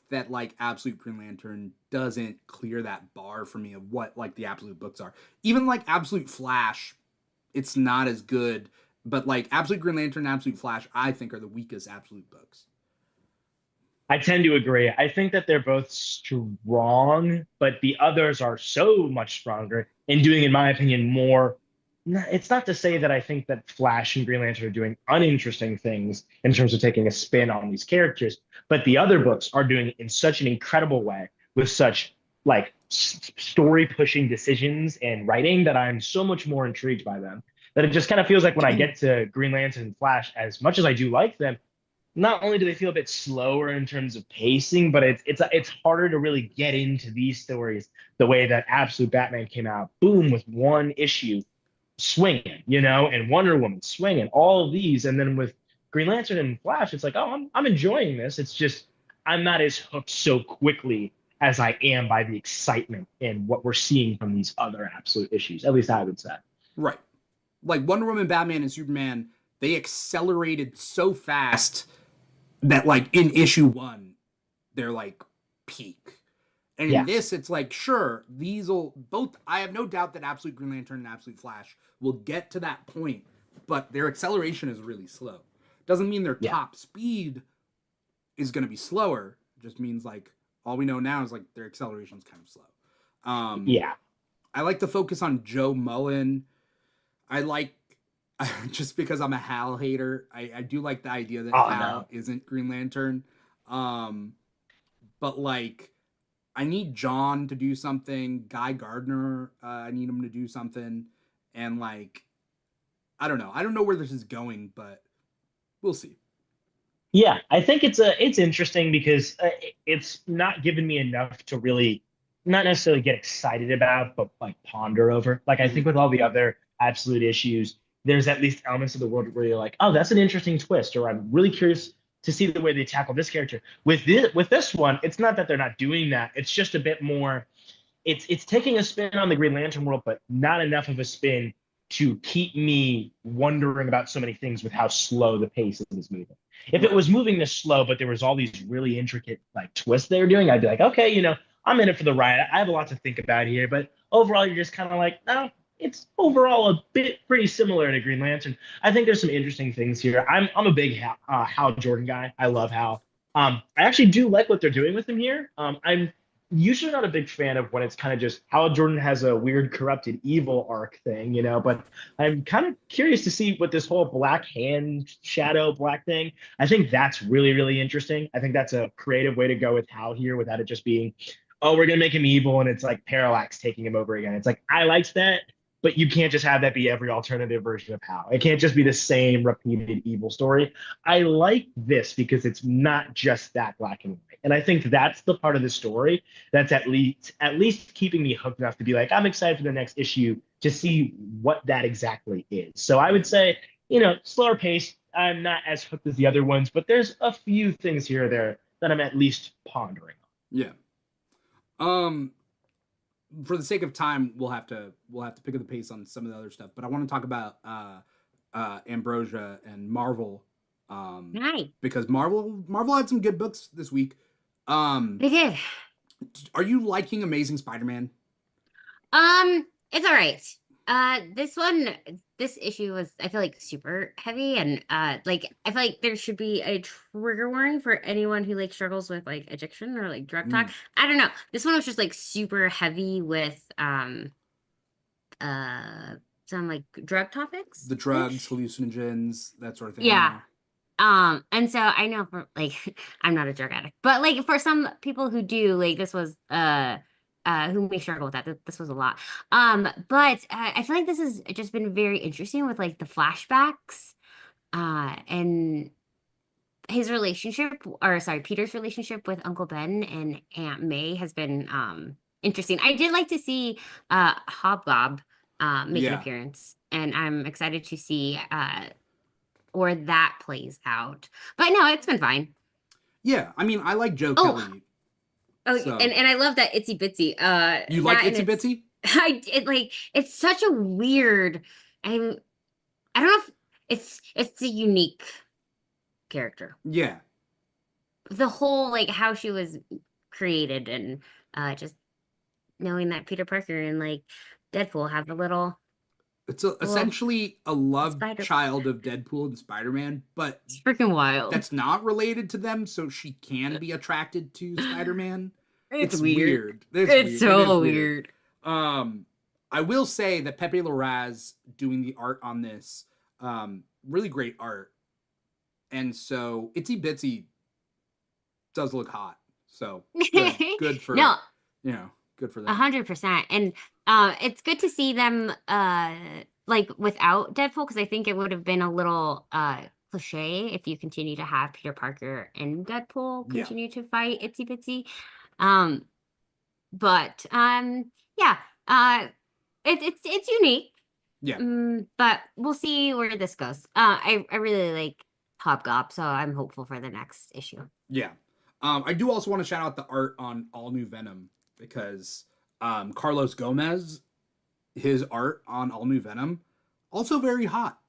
that like Absolute Green Lantern doesn't clear that bar for me of what like the Absolute books are. Even like Absolute Flash, it's not as good, but like Absolute Green Lantern and Absolute Flash, I think are the weakest Absolute books. I tend to agree. I think that they're both strong, but the others are so much stronger and doing, in my opinion, more. It's not to say that I think that Flash and Green Lantern are doing uninteresting things in terms of taking a spin on these characters, but the other books are doing it in such an incredible way with such like story pushing decisions and writing that I'm so much more intrigued by them. That it just kind of feels like when I get to Green Lantern and Flash, as much as I do like them, not only do they feel a bit slower in terms of pacing, but it's harder to really get into these stories the way that Absolute Batman came out, boom, with one issue swinging, and Wonder Woman swinging, all of these, and then with Green Lantern and Flash, it's like, oh, I'm enjoying this. It's just I'm not as hooked so quickly as I am by the excitement in what we're seeing from these other Absolute issues. At least I would say. Right. Like Wonder Woman, Batman, and Superman, they accelerated so fast that like in issue 1 they're like peak, and in this it's like, sure, these will both, I have no doubt that Absolute Green Lantern and Absolute Flash will get to that point, but their acceleration is really slow. Doesn't mean their top speed is going to be slower. It just means like all we know now is like their acceleration is kind of slow. I like the focus on Joe Mullen. I like just because I'm a Hal hater, I do like the idea that Hal isn't Green Lantern. But like, I need John to do something. Guy Gardner, I need him to do something. And like, I don't know. I don't know where this is going, but we'll see. Yeah, I think it's interesting because it's not given me enough to really not necessarily get excited about, but like ponder over. Like I think Mhm. with all the other absolute issues, there's at least elements of the world where you're like, oh, that's an interesting twist, or I'm really curious to see the way they tackle this character. With this one, it's not that they're not doing that. It's just a bit more it's taking a spin on the Green Lantern world, but not enough of a spin to keep me wondering about so many things with how slow the pace is moving. If it Right. was moving this slow, but there was all these really intricate like twists they were doing, I'd be like, okay, I'm in it for the ride. I have a lot to think about here, but overall, you're just kind of like, no, it's overall a bit pretty similar to Green Lantern. I think there's some interesting things here. I'm a big Hal Jordan guy. I love Hal. I actually do like what they're doing with him here. I'm usually not a big fan of when it's kind of just Hal Jordan has a weird corrupted evil arc thing, but I'm kind of curious to see what this whole black hand shadow black thing. I think that's really, really interesting. I think that's a creative way to go with Hal here without it just being, oh, we're gonna make him evil and it's like Parallax taking him over again. It's like I liked that, but you can't just have that be every alternative version of Hal. It can't just be the same repeated evil story. I like this because it's not just that black and white. And I think that's the part of the story that's at least keeping me hooked enough to be like, I'm excited for the next issue to see what that exactly is. So I would Right. say, slower pace. I'm not as hooked as the other ones, but there's a few things here or there that I'm at least pondering. Yeah. Um, for the sake of time, we'll have to pick up the pace on some of the other stuff. But I want to talk about Ambrosia and Marvel, um, Right. because Marvel had some good books this week. Um, They did. are you liking Amazing Spider-Man? It's all right. This issue was, I feel like, super heavy, and like I feel like there should be a trigger warning for anyone who like struggles with like addiction or like drug talk. Mm. I don't know. This one was just like super heavy with uh some like drug topics The drugs, ish. hallucinogens, that sort of thing. Yeah. Yeah. And so I know for like I'm not a drug addict, but like for some people who do, like this was who may struggle with that. This was a lot. But I feel like this has just been very interesting with like the flashbacks and his relationship, or sorry, Peter's relationship with Uncle Ben and Aunt May has been interesting. I did like to see Hobgob make an Yeah. appearance, and I'm excited to see or that plays out. But no, it's been fine. Yeah. I mean, I like Joe Oh, Kelly. oh, So and I love that itsy bitsy. you like That and Itsy it's Bitsy? like it's such a weird. I'm I don't know if it's a unique character. Yeah. The whole like how she was created and just knowing that Peter Parker and like Deadpool have It's the little essentially a love spider. child of Deadpool and Spider-Man, but It's freaking wild. that's not related to them, so she can be attracted to Spider-Man. It's It's weird. weird. It's It's weird. It is so weird. weird. Um, I will say that Pepe Larraz doing the art on this, really great art, and so Itsy Bitsy does look hot. So good No, for good for them. 100%. And it's good to see them like without Deadpool, because I think it would have been a little cliche if you continue to have Peter Parker and Deadpool Yeah, continue to fight Itsy Bitsy. Um, but yeah, uh it's unique. yeah, But we'll see where this goes. I really like Hobgob, so I'm hopeful for the next issue. yeah. I do also want to shout out the art on All New Venom because Carlos Gomez, his art on All New Venom, also very hot.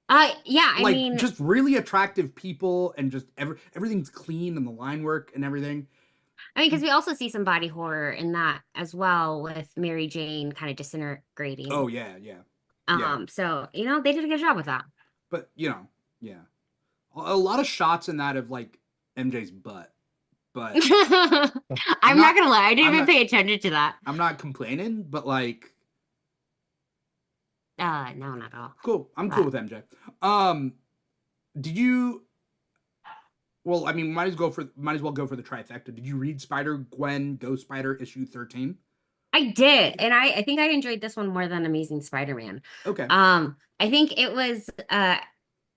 Yeah, I Like mean, just really attractive people and just everything's clean and the line work and everything. because we also see some body horror in that as well, with Mary Jane kind of Oh disintegrating. yeah, yeah. So they did a good job with that. But yeah, a lot of shots in that of like MJ's butt. But I'm I'm not not, gonna lie, I didn't I'm even not, pay attention to that. I'm not complaining. But like, No, not at all. cool. I'm cool But with MJ. Um, did you? Well, I mean, might as well go for the trifecta. Did you read Spider-Gwen Ghost Spider issue 13? I did, and I think I enjoyed this one more than Amazing Spider-Man. Okay. I think it was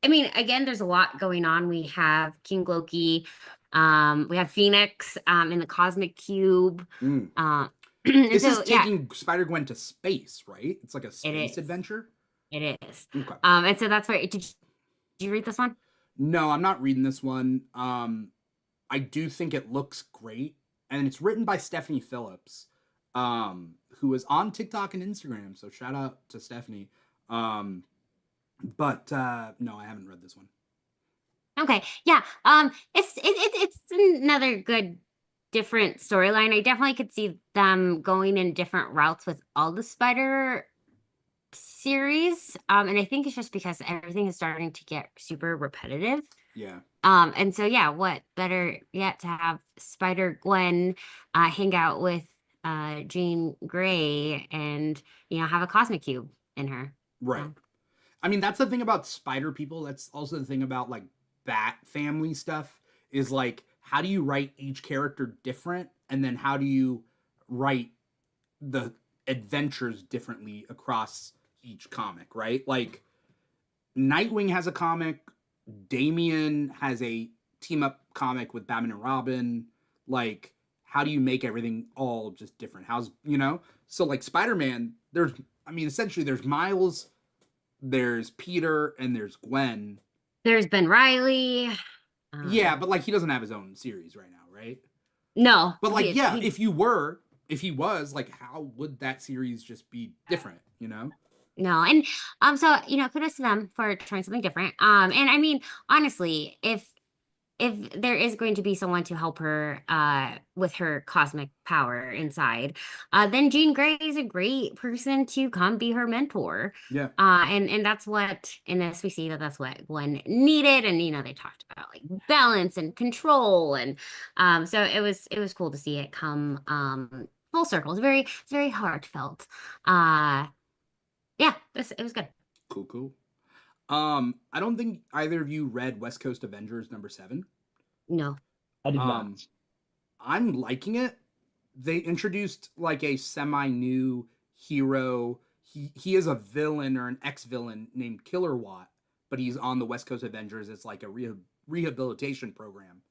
I mean, again, there's a lot going on. We have King Loki, we have Phoenix, in the Cosmic Cube. Mm. And This is so yeah, taking Spider-Gwen to space, right? It's like a it space is. adventure. It is. Okay. And so that's why did you read this one? No, I'm not reading this one. I do think it looks great, and it's written by Stephanie Phillips, who is on TikTok and Instagram. So shout out to Stephanie. But no, I haven't read this one. Okay. Yeah. It's another good different storyline. I definitely could see them going in different routes with all the Spider series. And I think it's just because everything is starting to get super repetitive. Yeah. And so yeah, what better yet to have Spider-Gwen hang out with Jean Grey and have a cosmic cube in her. Right. I mean, that's the thing about spider people. That's also the thing about like Bat family stuff is like, how do you write each character different? And then how do you write the adventures differently across each comic, right? Like Nightwing has a comic, Damian has a team up comic with Batman and Robin. Like, how do you make everything all just different? So like Spider-Man, essentially there's Miles, there's Peter, and there's Gwen. There's Ben Riley. Yeah, but like he doesn't have his own series right now, right? No. But like, if he was, like, how would that series just be different, No, and so kudos to them for trying something different. And I mean, honestly, if there is going to be someone to help her with her cosmic power inside, then Jean Grey is a great person to come be her mentor. Yeah. And that's what in this we see that's what Gwen needed, and they talked about like balance and control, and so it was cool to see it come full circle. It's very heartfelt. Yeah, it was good. Cool. I don't think either of you read West Coast Avengers #7. No. I did not. I'm liking it. They introduced like a semi-new hero. He is a villain or an ex-villain named Killer Watt, but he's on the West Coast Avengers. It's like a rehabilitation program.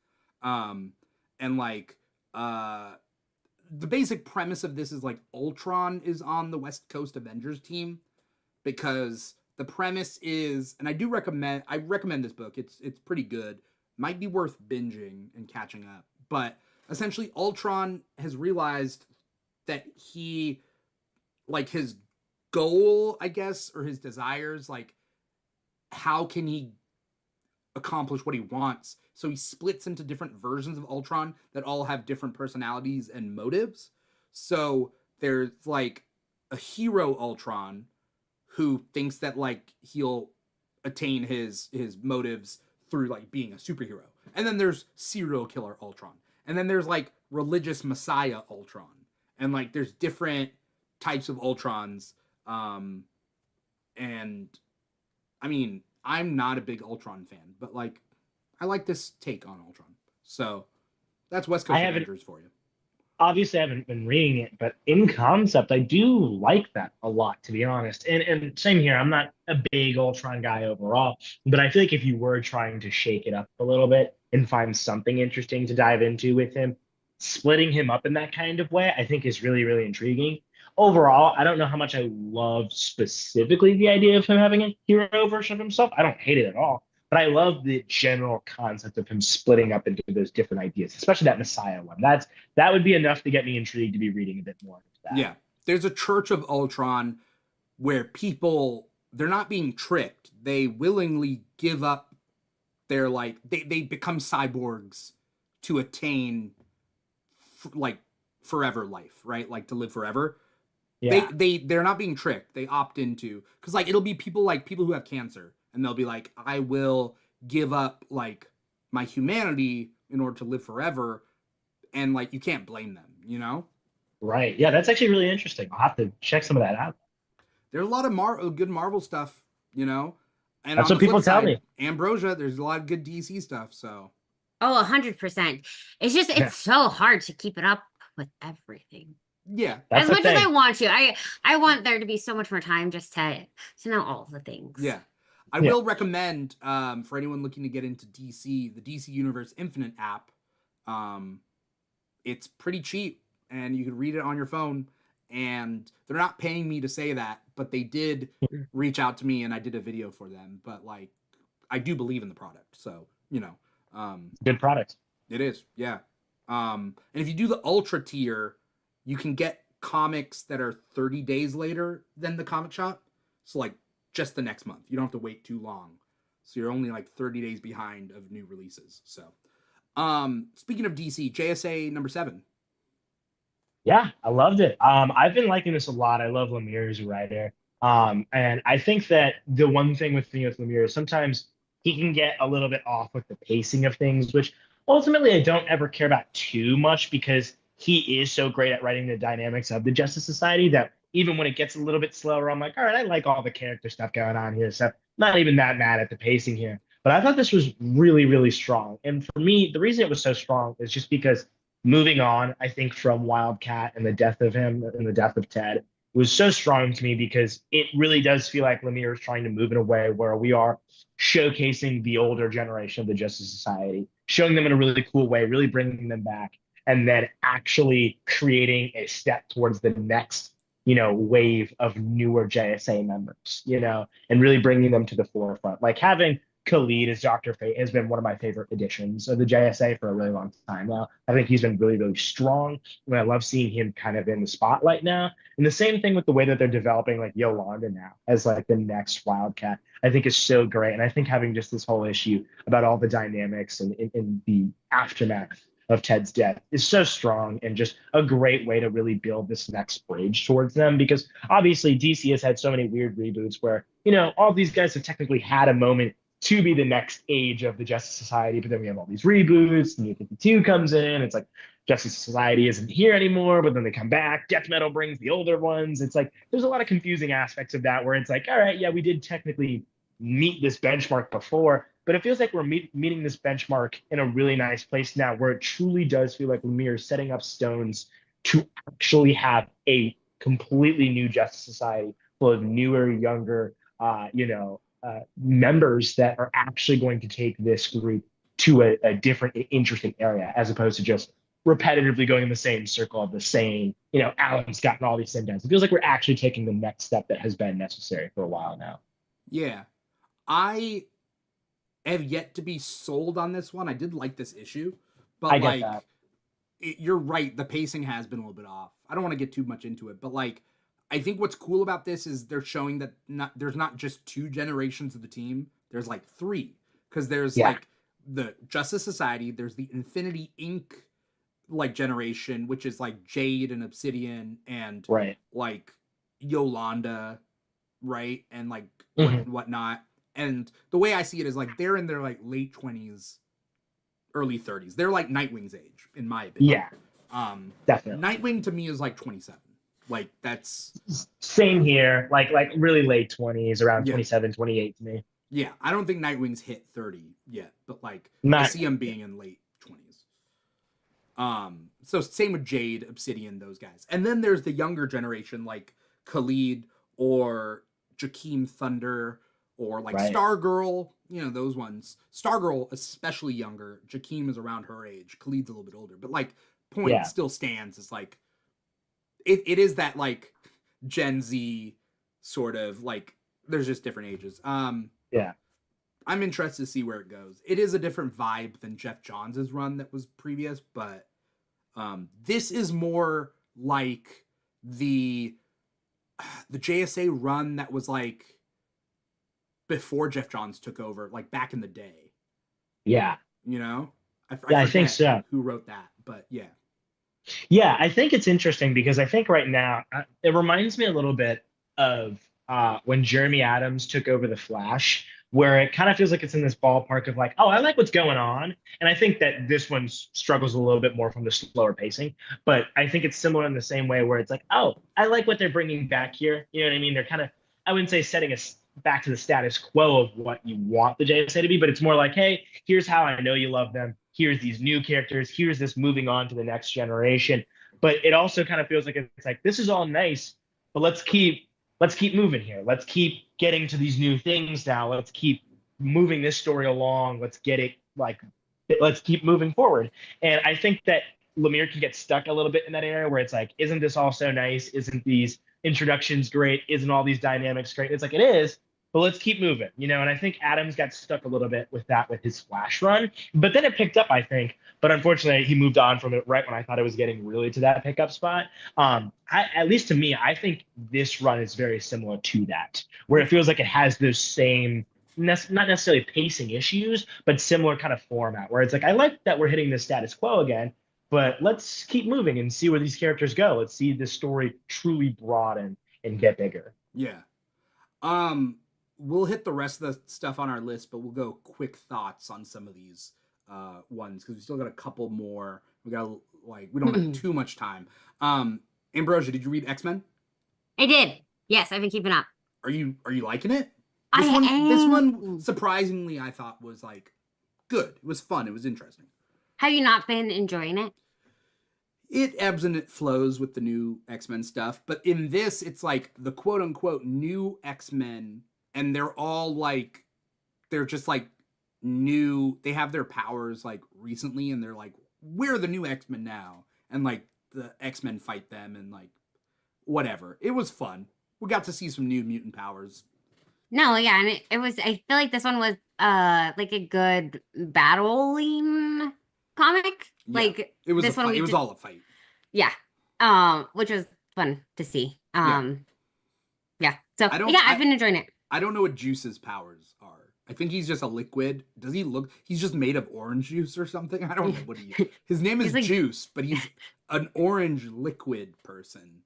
And like the basic premise of this is like Ultron is on the West Coast Avengers team, because the premise is, and I recommend this book. It's pretty good. Might be worth binging and catching up. But essentially Ultron has realized that he, like, his goal, I guess, or his desires, like, how can he accomplish what he wants? So he splits into different versions of Ultron that all have different personalities and motives. So there's like a hero Ultron who thinks that like he'll attain his motives through like being a superhero. And then there's serial killer Ultron. And then there's like religious messiah Ultron. And like there's different types of Ultrons. And I mean, I'm not a big Ultron fan, but like I like this take on Ultron. So that's West Coast Avengers for you. Obviously, I haven't been reading it, but in concept, I do like that a lot, to be honest. And same here. I'm not a big Ultron guy overall, but I feel like if you were trying to shake it up a little bit and find something interesting to dive into with him, splitting him up in that kind of way, I think is really, really intriguing. Overall, I don't know how much I love specifically the idea of him having a hero version of himself. I don't hate it at all. But I love the general concept of him splitting up into those different ideas, especially that Messiah one. That would be enough to get me intrigued to be reading a bit more into that. Yeah. There's a Church of Ultron where people, they're not being tricked. They willingly give up their, like, they become cyborgs to attain like forever life, right? Like to live forever. Yeah. They're not being tricked. They opt into, because like it'll be people who have cancer. And they'll be like, I will give up like my humanity in order to live forever. And like, you can't blame them, Right. Yeah, that's actually really interesting. I'll have to check some of that out. There's a lot of good Marvel stuff, And that's what people tell me. Ambrosia, there's a lot of good DC stuff. So. Oh, 100%. It's just, it's so hard to keep it up with everything. Yeah. As much as I want to. I want there to be so much more time just to know all the things. Yeah. I Yeah. will recommend for anyone looking to get into DC, the DC Universe Infinite app. Um, it's pretty cheap, and you can read it on your phone. And they're not paying me to say that, but they did reach out to me, and I did a video for them. But like, I do believe in the product, so Good product. it is, yeah. And if you do the ultra tier, you can get comics that are 30 days later than the comic shop. So like just the next month. You don't have to wait too long. So you're only like 30 days behind of new releases. So speaking of DC, JSA number 7. Yeah, I loved it. I've been liking this a lot. I love Lemire's writer. And I think that the one thing with Lemire is sometimes he can get a little bit off with the pacing of things, which ultimately I don't ever care about too much because he is so great at writing the dynamics of the Justice Society that even when it gets a little bit slower, I'm like, all right, I like all the character stuff going on here. So not even that mad at the pacing here. But I thought this was really, really strong. And for me, the reason it was so strong is just because moving on, I think, from Wildcat and the death of him and the death of Ted was so strong to me because it really does feel like Lemire is trying to move in a way where we are showcasing the older generation of the Justice Society, showing them in a really cool way, really bringing them back, and then actually creating a step towards the next, wave of newer JSA members, and really bringing them to the forefront. Like having Khalid as Dr. Fate has been one of my favorite additions of the JSA for a really long time now. I think he's been really, really strong. And I love seeing him kind of in the spotlight now. And the same thing with the way that they're developing like Yolanda now as like the next Wildcat, I think is so great. And I think having just this whole issue about all the dynamics and in the aftermath of Ted's death is so strong and just a great way to really build this next bridge towards them because obviously DC has had so many weird reboots where, all these guys have technically had a moment to be the next age of the Justice Society, but then we have all these reboots. New 52 comes in. It's like Justice Society isn't here anymore, but then they come back. Death Metal brings the older ones. It's like there's a lot of confusing aspects of that where it's like, all right, yeah, we did technically meet this benchmark before, but it feels like we're meeting this benchmark in a really nice place now where it truly does feel like Lemire is setting up stones to actually have a completely new Justice Society full of newer, younger, members that are actually going to take this group to a different, interesting area, as opposed to just repetitively going in the same circle of the same, Alan Scott and all these same guys. It feels like we're actually taking the next step that has been necessary for a while now. Yeah. I have yet to be sold on this one. I did like this issue, but I get that. You're right. The pacing has been a little bit off. I don't want to get too much into it, but like, I think what's cool about this is they're showing that there's not just 2 generations of the team. There's like 3, because there's like the Justice Society. There's the Infinity Inc. like generation, which is like Jade and Obsidian and like Yolanda, right, and like whatnot. And the way I see it is like they're in their like late 20s, early 30s. They're like Nightwing's age, in my opinion. Yeah, definitely. Nightwing to me is like 27. Like that's same here. Like really late 20s, around 27, 28 to me. Yeah, I don't think Nightwing's hit 30 yet, but like I see him being in late 20s. So same with Jade, Obsidian, those guys. And then there's the younger generation like Khalid or Jakeem Thunder or like Stargirl, those ones. Stargirl especially younger. Jakeem is around her age. Khalid's a little bit older, but like point still stands. It's like it is that like Gen Z sort of like there's just different ages. I'm interested to see where it goes. It is a different vibe than Jeff Johns' run that was previous, but this is more like the JSA run that was like before Jeff Johns took over, like back in the day. Yeah. I think so. Who wrote that, but yeah. Yeah, I think it's interesting because I think right now it reminds me a little bit of when Jeremy Adams took over The Flash, where it kind of feels like it's in this ballpark of like, oh, I like what's going on. And I think that this one struggles a little bit more from the slower pacing. But I think it's similar in the same way where it's like, oh, I like what they're bringing back here. You know what I mean? They're kind of, I wouldn't say setting us back to the status quo of what you want the JSA to be, but it's more like, hey, here's how I know you love them. Here's these new characters. Here's this moving on to the next generation. But it also kind of feels like it's like, this is all nice, but let's keep let's keep moving here. Let's keep getting to these new things now. Let's keep moving this story along. Let's get it like let's keep moving forward. And I think that Lemire can get stuck a little bit in that area where it's like, isn't this all so nice? Isn't these introductions great? Isn't all these dynamics great? It's like it is, but let's keep moving, you know. And I think Adams got stuck a little bit with that with his Flash run, but then it picked up, I think. But unfortunately, he moved on from it right when I thought it was getting really to that pickup spot. At least to me, I think this run is very similar to that, where it feels like it has those same not necessarily pacing issues, but similar kind of format where it's like, I like that we're hitting the status quo again, but let's keep moving and see where these characters go. Let's see this story truly broaden and get bigger. Yeah. We'll hit the rest of the stuff on our list, but we'll go quick thoughts on some of these ones because we still got a couple more. We don't have too much time. Ambrosia, did you read X-Men? I did. Yes, I've been keeping up. Are you liking it? This one surprisingly I thought was like good. It was fun. It was interesting. Have you not been enjoying it? It ebbs and it flows with the new X-Men stuff, but in this it's like the quote unquote new X-Men, and they're all like they're just like new. They have their powers like recently, and they're like, we're the new X-Men now, and like the X-Men fight them and like whatever. It was fun. We got to see some new mutant powers. No, yeah, and it was. I feel like this one was like a good battling comic. Yeah, like it was. This one. It was all a fight. Yeah, which was fun to see. Yeah. So I've been enjoying it. I don't know what Juice's powers are. I think he's just a liquid. Does he look? He's just made of orange juice or something. I don't know what he. His name is like, Juice, but he's an orange liquid person.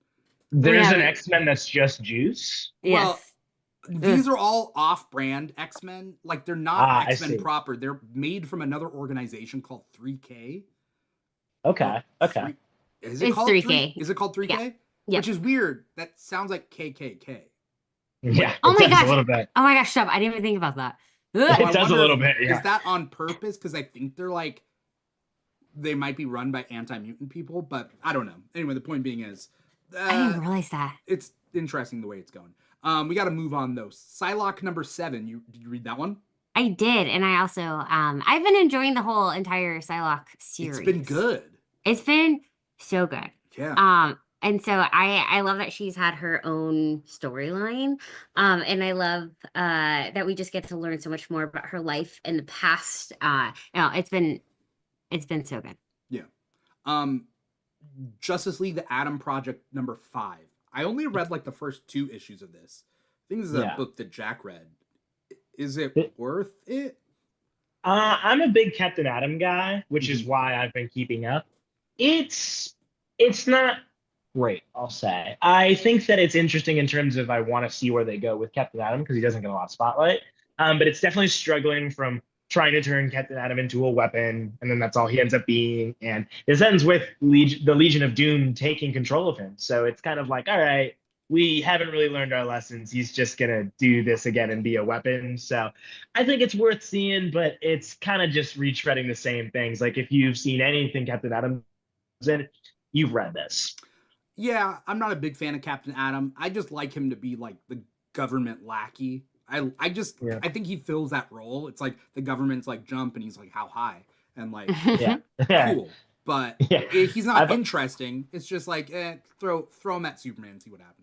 There's an X-Men that's just Juice. Yes. Well, these are all off-brand X-Men. Like they're not X-Men proper. They're made from another organization called 3K. Okay. Is it called 3K? Is it called 3K? Yeah. Which is weird. That sounds like KKK. Yeah. Oh my gosh. A little bit. Oh my gosh, stop. I didn't even think about that. It does a little bit. Yeah. Is that on purpose? Because I think they might be run by anti-mutant people, but I don't know. Anyway, the point being is I didn't realize that. It's interesting the way it's going. We got to move on though. Psylocke number 7. Did you read that one? I did, and I also I've been enjoying the whole entire Psylocke series. It's been good. It's been so good. Yeah. And so I love that she's had her own storyline. And I love that we just get to learn so much more about her life in the past. It's been so good. Yeah. Justice League the Atom Project number 5. I only read like the first 2 issues of this. I think this is a book that Jack read. Is it worth it? I'm a big Captain Atom guy, which is why I've been keeping up. It's not great, I'll say. I think that it's interesting in terms of I want to see where they go with Captain Atom because he doesn't get a lot of spotlight. But it's definitely struggling from trying to turn Captain Atom into a weapon, and then that's all he ends up being. And this ends with the Legion of Doom taking control of him. So it's kind of like, all right, we haven't really learned our lessons. He's just going to do this again and be a weapon. So I think it's worth seeing, but it's kind of just retreading the same things. Like if you've seen anything Captain Atom in, you've read this. Yeah, I'm not a big fan of Captain Atom. I just like him to be like the government lackey. I think he fills that role. It's like the government's like jump and he's like how high and like cool. But he's not interesting. It's just like throw him at Superman and see what happens.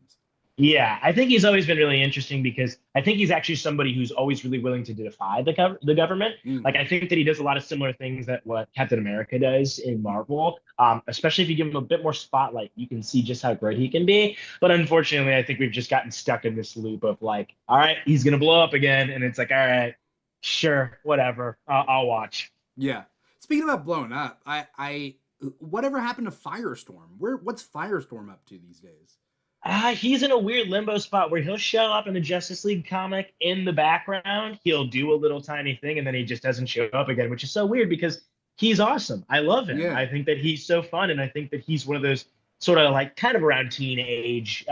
Yeah, I think he's always been really interesting because I think he's actually somebody who's always really willing to defy the government. Like I think that he does a lot of similar things that what Captain America does in Marvel. Especially if you give him a bit more spotlight, you can see just how great he can be. But unfortunately, I think we've just gotten stuck in this loop of like, all right, he's gonna blow up again, and it's like, all right, sure, whatever, I'll watch. Yeah. Speaking about blowing up, I whatever happened to Firestorm? What's Firestorm up to these days? He's in a weird limbo spot where he'll show up in the Justice League comic in the background. He'll do a little tiny thing, and then he just doesn't show up again, which is so weird because he's awesome. I love him. Yeah. I think that he's so fun, and I think that he's one of those sort of like kind of around teenage,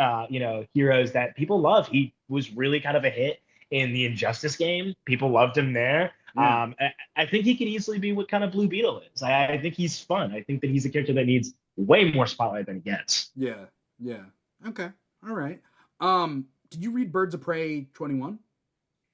heroes that people love. He was really kind of a hit in the Injustice game. People loved him there. Yeah. I think he could easily be what kind of Blue Beetle is. I think he's fun. I think that he's a character that needs way more spotlight than he gets. Yeah. Okay. All right. Did you read Birds of Prey 21?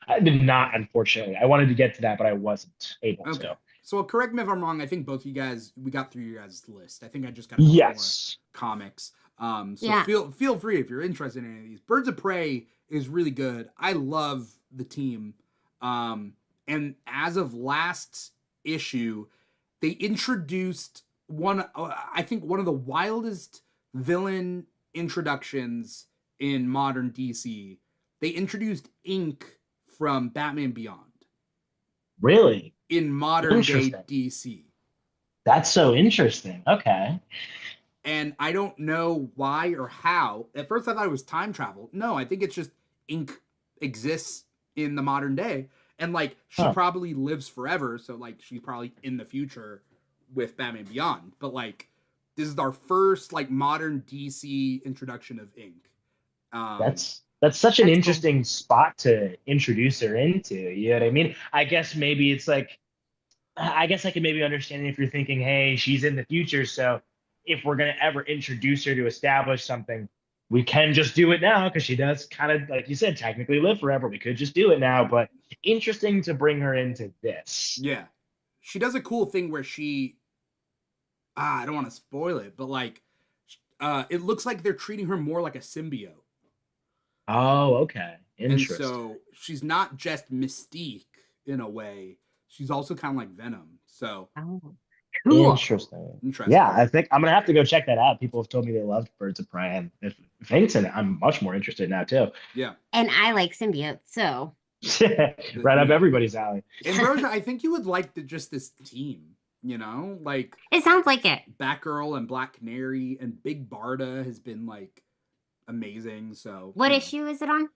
I did not, unfortunately. I wanted to get to that, but I wasn't able Okay. to. So correct me if I'm wrong. I think both of you guys, we got through your guys' list. I think I just got a couple more Yes. comics. So Yeah. feel free if you're interested in any of these. Birds of Prey is really good. I love the team. And as of last issue, they introduced I think one of the wildest villain introductions in modern DC. They introduced Ink from Batman Beyond Really? in modern day Interesting. DC. That's so interesting. Okay. And I don't know why or how. At first, I thought it was time travel. No, I think it's just Ink exists in the modern day. And like, she Huh. probably lives forever. So, like, she's probably in the future with Batman Beyond. But, like, this is our first, like, modern DC introduction of Ink. That's such an That's cool. interesting spot to introduce her into. You know what I mean? I guess maybe it's like, I guess I can maybe understand if you're thinking, hey, she's in the future, so if we're gonna ever introduce her to establish something, we can just do it now because she does kind of, like you said, technically live forever. We could just do it now, but interesting to bring her into this. Yeah. She does a cool thing where she, I don't want to spoil it, but, like, it looks like they're treating her more like a symbiote. Oh, okay. And Interesting. so she's not just Mystique in a way. She's also kind of like Venom. So Oh, cool. Interesting. interesting. Yeah, I think I'm gonna have to go check that out. People have told me they loved Birds of Prey, and if Hank's in it, I'm much more interested now too. Yeah. And I like symbiotes, so Right up everybody's alley. Ambrosia, I think you would like just this team, you know? Like, it sounds like it. Batgirl and Black Canary and Big Barda has been, like, amazing. So What you know, issue is it on?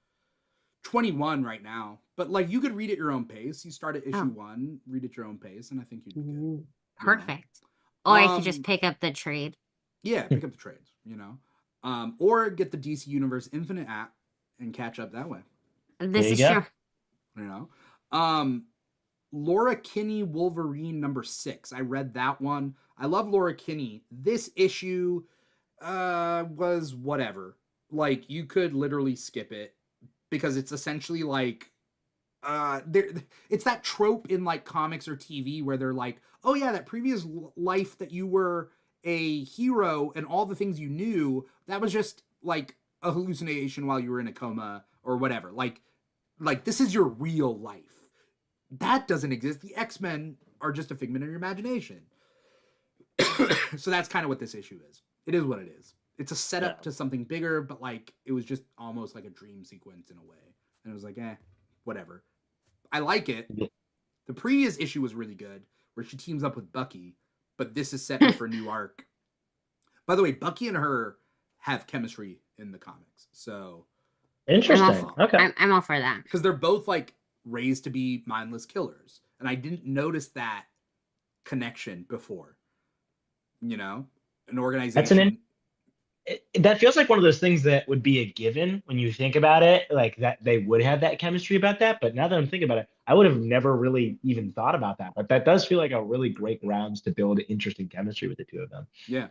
21 right now. But, like, you could read at your own pace. You start at issue Oh. 1, read at your own pace, and I think you'd be good. Ooh, you know? perfect. Or I could just pick up the trade. Yeah, pick up the trades, you know? Or get the DC Universe Infinite app and catch up that way, This you is go. true. you know? Laura Kinney Wolverine #6. I read that one. I love Laura Kinney. This issue was whatever. Like, you could literally skip it because it's essentially like it's that trope in, like, comics or TV where they're like, oh yeah, that previous life that you were a hero and all the things you knew, that was just like a hallucination while you were in a coma or whatever. Like this is your real life. That doesn't exist. The X-Men are just a figment of your imagination. So that's kind of what this issue is. It is what it is. It's a setup to something bigger, but, like, it was just almost like a dream sequence in a way. And it was like, whatever. I like it. The previous issue was really good, where she teams up with Bucky, but this is set for a new arc. By the way, Bucky and her have chemistry in the comics, so Interesting. Okay. I'm all for that. because they're both, like, raised to be mindless killers, and I didn't notice that connection before. You know, an organization. That feels like one of those things that would be a given when you think about it, like that they would have that chemistry about that. But now that I'm thinking about it, I would have never really even thought about that. But that does feel like a really great grounds to build interesting chemistry with the two of them. Yeah.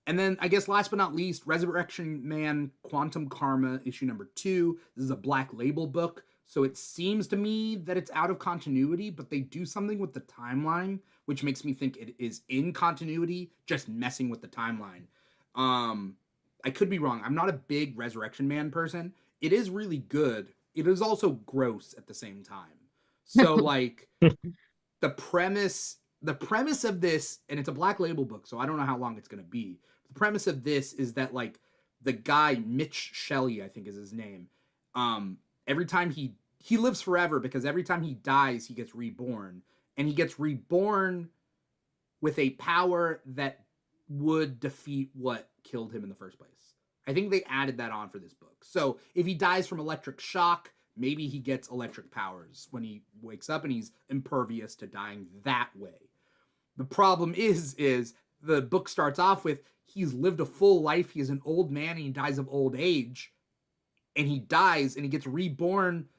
And then I guess last but not least, Resurrection Man Quantum Karma issue #2. This is a Black Label book, so it seems to me that it's out of continuity, but they do something with the timeline, which makes me think it is in continuity, just messing with the timeline. I could be wrong. I'm not a big Resurrection Man person. It is really good. It is also gross at the same time. So, like, the premise of this, and it's a Black Label book, so I don't know how long it's going to be. The premise of this is that, like, the guy, Mitch Shelley, I think is his name, every time he lives forever because every time he dies, he gets reborn. And he gets reborn with a power that would defeat what killed him in the first place. I think they added that on for this book. So if he dies from electric shock, maybe he gets electric powers when he wakes up and he's impervious to dying that way. The problem is the book starts off with he's lived a full life, he's an old man, and he dies of old age, and he dies and he gets reborn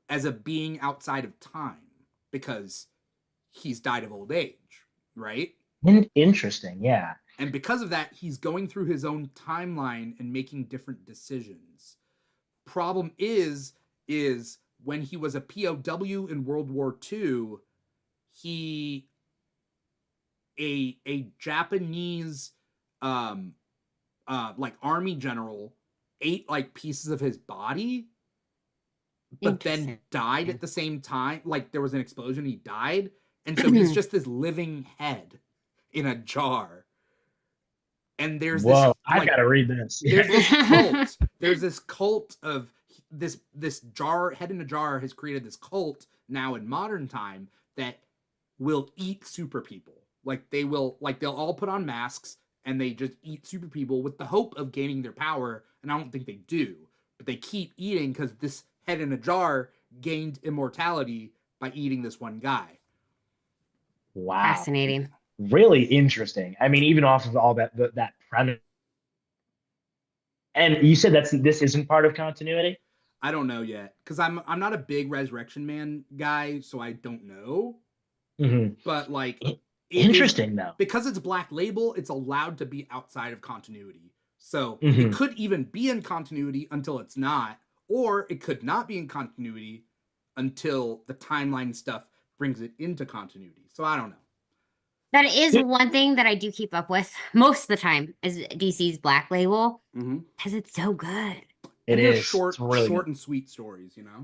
as a being outside of time because he's died of old age, right? Interesting, yeah. And because of that, he's going through his own timeline and making different decisions. Problem is when he was a POW in World War II, a Japanese like army general ate like pieces of his body, but then died at the same time. Like there was an explosion, he died, and so he's just this living head in a jar. And there's Whoa, this, I like, gotta read this. there's this cult. There's this cult of this jar, head in a jar has created this cult now in modern time that will eat super people. Like they'll all put on masks and they just eat super people with the hope of gaining their power. And I don't think they do, but they keep eating because this head in a jar gained immortality by eating this one guy. Wow. Fascinating. Really interesting. I mean, even off of all that premise. And you said this isn't part of continuity? I don't know yet because I'm not a big Resurrection Man guy, so I don't know. Mm-hmm. But like, interesting though, because it's Black Label, it's allowed to be outside of continuity. So mm-hmm. it could even be in continuity until it's not, or it could not be in continuity until the timeline stuff brings it into continuity. So I don't know. That is one thing that I do keep up with most of the time is DC's Black Label because it's so good. It is short really and sweet stories, you know.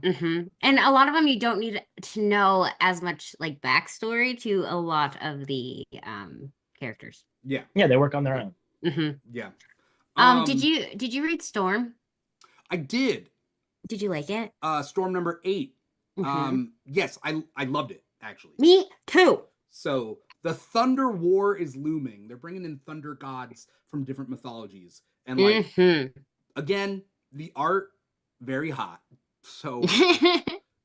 And a lot of them you don't need to know as much like backstory to a lot of the characters. Yeah, they work on their own. Yeah. Did you read Storm? I did. Did you like it? Storm number 8. Yes, I loved it actually. Me too. So the Thunder War is looming. They're bringing in thunder gods from different mythologies, and like again, the art very hot. So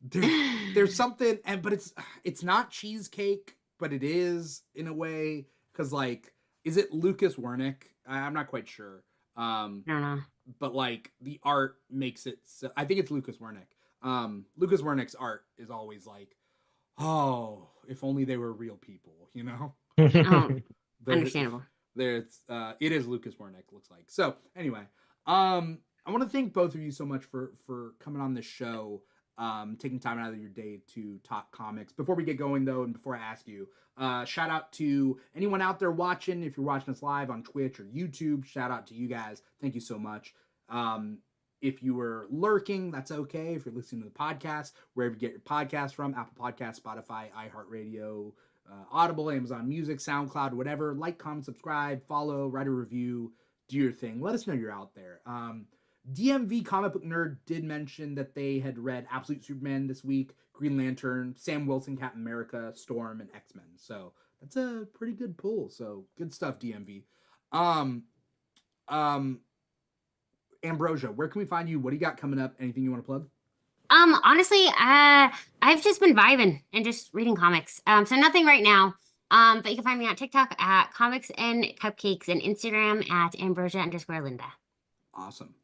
there's something, but it's not cheesecake, but it is in a way because like, is it Lucas Wernick? I'm not quite sure. I don't know. But like the art makes it. So, I think it's Lucas Wernick. Lucas Wernick's art is always like, oh, if only they were real people, you know? Understandable. It is Lucas Wernick, looks like. So anyway, I want to thank both of you so much for coming on this show, taking time out of your day to talk comics. Before we get going though, and before I ask you, shout out to anyone out there watching. If you're watching us live on Twitch or YouTube, shout out to you guys. Thank you so much. If you were lurking, that's okay. If you're listening to the podcast, wherever you get your podcast from, Apple Podcasts, Spotify, iHeartRadio, Audible, Amazon Music, SoundCloud, whatever, like, comment, subscribe, follow, write a review, do your thing. Let us know you're out there. DMV Comic Book Nerd did mention that they had read Absolute Superman this week, Green Lantern, Sam Wilson, Captain America, Storm, and X-Men. So that's a pretty good pull. So good stuff, DMV. Ambrosia, where can we find you? What do you got coming up? Anything you want to plug? Honestly, I've just been vibing and just reading comics. So nothing right now. But you can find me on TikTok at Comics and Cupcakes and Instagram at Ambrosia_Linda. Awesome.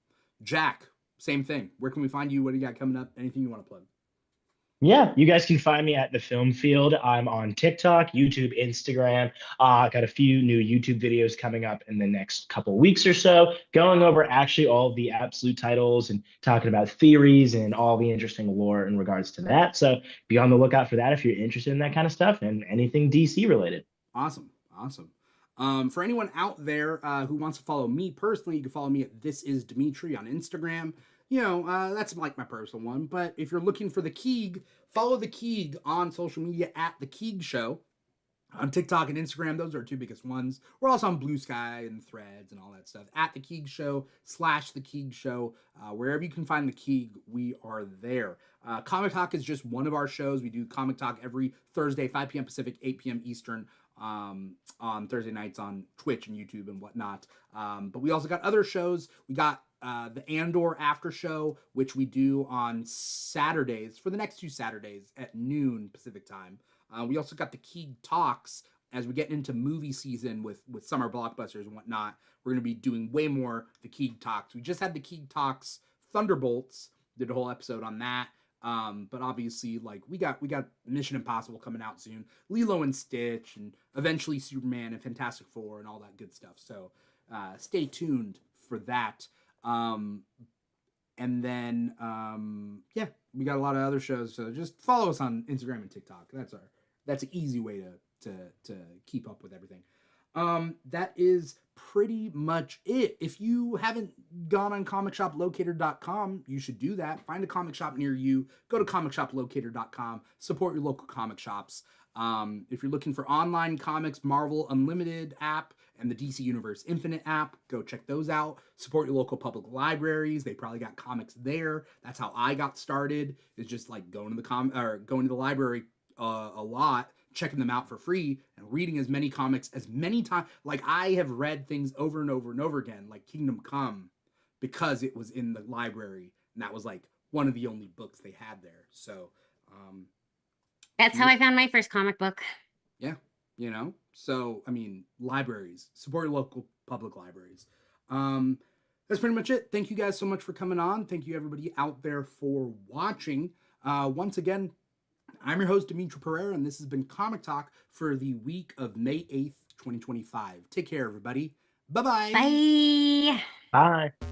Jack, same thing. Where can we find you? What do you got coming up? Anything you want to plug? Yeah, you guys can find me at The Film Field. I'm on TikTok, YouTube, Instagram. Got a few new YouTube videos coming up in the next couple weeks or so, going over actually all of the absolute titles and talking about theories and all the interesting lore in regards to that. So be on the lookout for that if you're interested in that kind of stuff and anything DC related. Awesome. For anyone out there who wants to follow me personally, you can follow me at This Is Dimithri on Instagram. You know, that's like my personal one. But if you're looking for The Keeg, follow The Keeg on social media at The Keeg Show. On TikTok and Instagram, those are our two biggest ones. We're also on Blue Sky and Threads and all that stuff. At The Keeg Show / The Keeg Show. Wherever you can find The Keeg, we are there. Comic Talk is just one of our shows. We do Comic Talk every Thursday, 5 p.m. Pacific, 8 p.m. Eastern. On Thursday nights on Twitch and YouTube and whatnot. But we also got other shows. We got the Andor After Show, which we do on Saturdays for the next 2 Saturdays at noon Pacific time. We also got the Keeg Talks as we get into movie season with summer blockbusters and whatnot. We're going to be doing way more the Keeg Talks. We just had the Keeg Talks Thunderbolts, did a whole episode on that. But obviously, like we got Mission Impossible coming out soon, Lilo and Stitch, and eventually Superman and Fantastic Four and all that good stuff. So stay tuned for that. And then yeah, we got a lot of other shows. So just follow us on Instagram and TikTok. That's an easy way to keep up with everything. That is pretty much it. If you haven't gone on comicshoplocator.com, you should do that. Find a comic shop near you. Go to comicshoplocator.com. Support your local comic shops. If you're looking for online comics, Marvel Unlimited app and the DC Universe Infinite app, go check those out. Support your local public libraries. They probably got comics there. That's how I got started. Is just like going to the library a lot, checking them out for free and reading as many comics as many times. Like I have read things over and over and over again, like Kingdom Come, because it was in the library and that was like one of the only books they had there. So That's how I found my first comic book. yeah, you know. So I mean, libraries, support your local public libraries. That's pretty much it. Thank you guys so much for coming on. Thank you everybody out there for watching. Once again, I'm your host, Dimithri Perera, and this has been Comic Talk for the week of May 8th, 2025. Take care, everybody. Bye-bye. Bye. Bye.